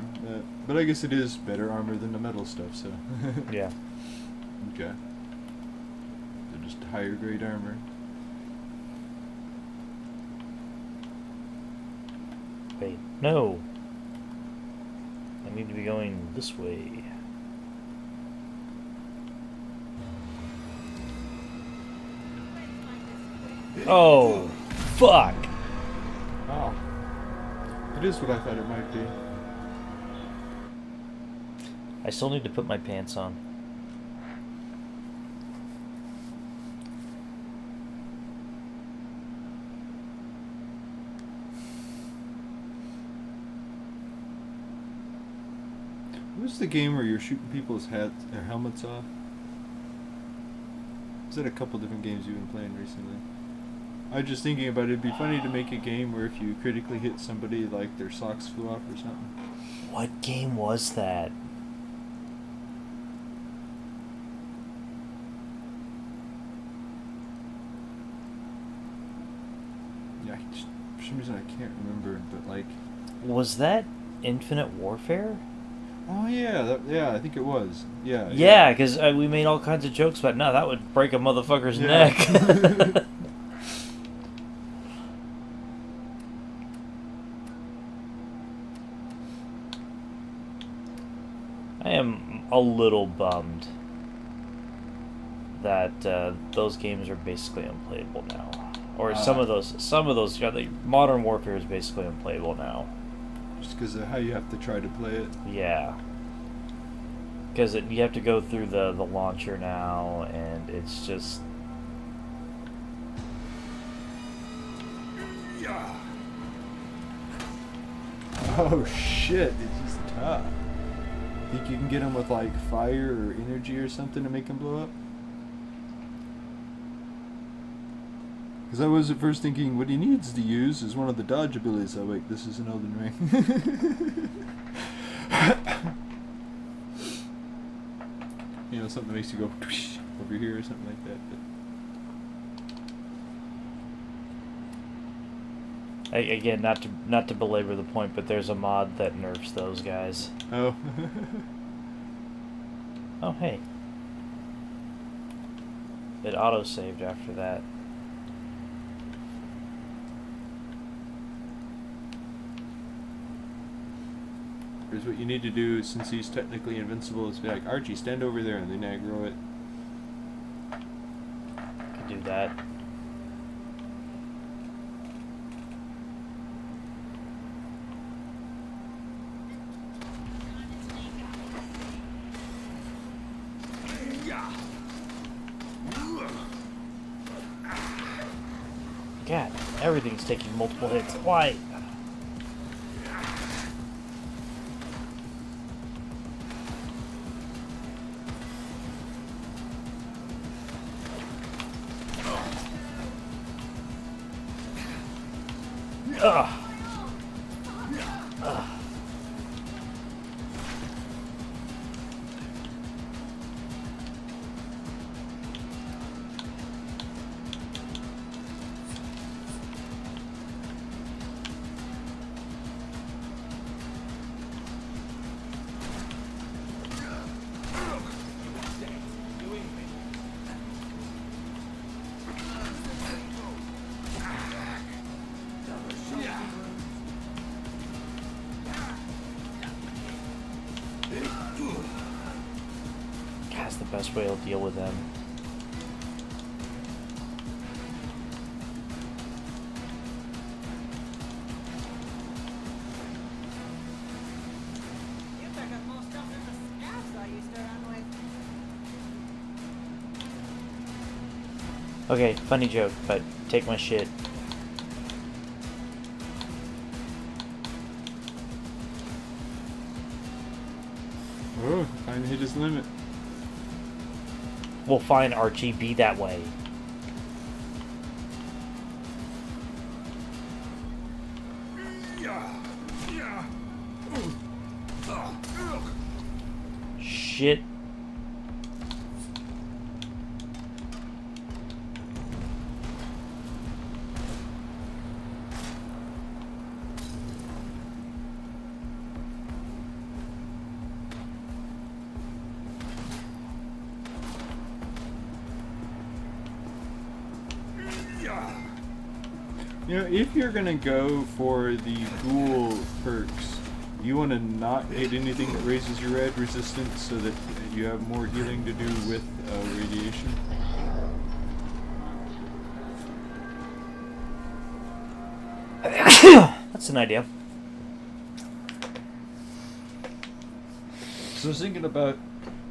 But I guess it is better armor than the metal stuff, so. Yeah. Okay. They're just higher grade armor. Wait. No. I need to be going this way. Oh, fuck. Oh. It is what I thought it might be. I still need to put my pants on. What was the game where you're shooting people's hats or helmets off? Is that a couple different games you've been playing recently? I was just thinking about it'd be funny to make a game where if you critically hit somebody, like their socks flew off or something. What game was that? Yeah, for some reason I can't remember, but like... Was that Infinite Warfare? Oh yeah, yeah, I think it was. Yeah. Yeah, because we made all kinds of jokes about, no, that would break a motherfucker's neck. I am a little bummed that those games are basically unplayable now, or some of those. Like, Modern Warfare is basically unplayable now. Just because of how you have to try to play it. Yeah, because you have to go through the launcher now, and it's just. Yeah. Oh shit! It's just tough. Think you can get him with like fire or energy or something to make him blow up? Because I was at first thinking what he needs to use is one of the dodge abilities. Oh wait, this is an Elden Ring. You know, something that makes you go over here or something like that. But Again, not to belabor the point, but there's a mod that nerfs those guys. oh. Oh, hey. It auto-saved after that. Here's what you need to do, since he's technically invincible, is be like, Archie, stand over there, and then aggro it. Could do that. God, everything's taking multiple hits. Why? Ugh. Ugh. That's the best way to deal with them. You pick up more stuff than the scouts I used to run with. Okay, funny joke, but take my shit. Oh, finally hit his limit. Well, fine, Archie, be that way. Shit. You know, if you're gonna go for the ghoul perks, you want to not hit anything that raises your red resistance so that you have more healing to do with radiation. That's an idea. So I was thinking about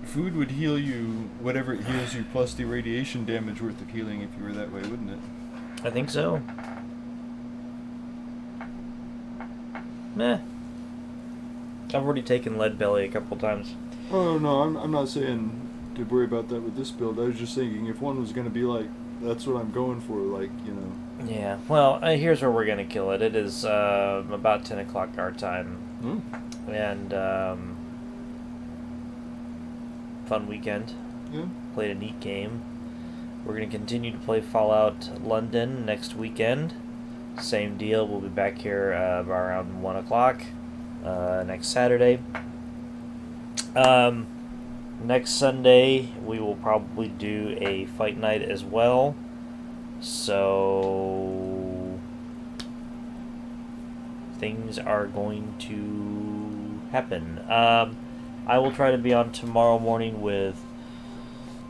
food would heal you whatever it heals you plus the radiation damage worth of healing if you were that way, wouldn't it? I think so. Meh. I've already taken lead belly a couple times. Oh no, I'm not saying to worry about that with this build. I was just thinking if one was going to be like, that's what I'm going for, like, you know. Yeah. Well, here's where we're gonna kill it. It is about 10 o'clock our time, and fun weekend. Yeah. Played a neat game. We're gonna continue to play Fallout London next weekend. Same deal. We'll be back here around 1 o'clock next Saturday. Next Sunday we will probably do a fight night as well. So things are going to happen. I will try to be on tomorrow morning with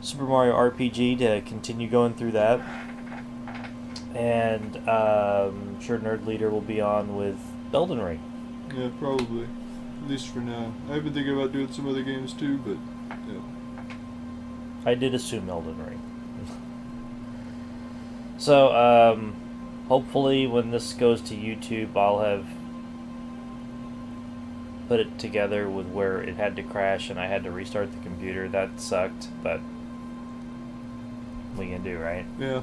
Super Mario RPG to continue going through that. And I'm sure Nerd Leader will be on with Elden Ring. Yeah, probably. At least for now. I've been thinking about doing some other games too, but yeah. I did assume Elden Ring. So, hopefully when this goes to YouTube, I'll have put it together with where it had to crash and I had to restart the computer. That sucked, but we can do, right? Yeah.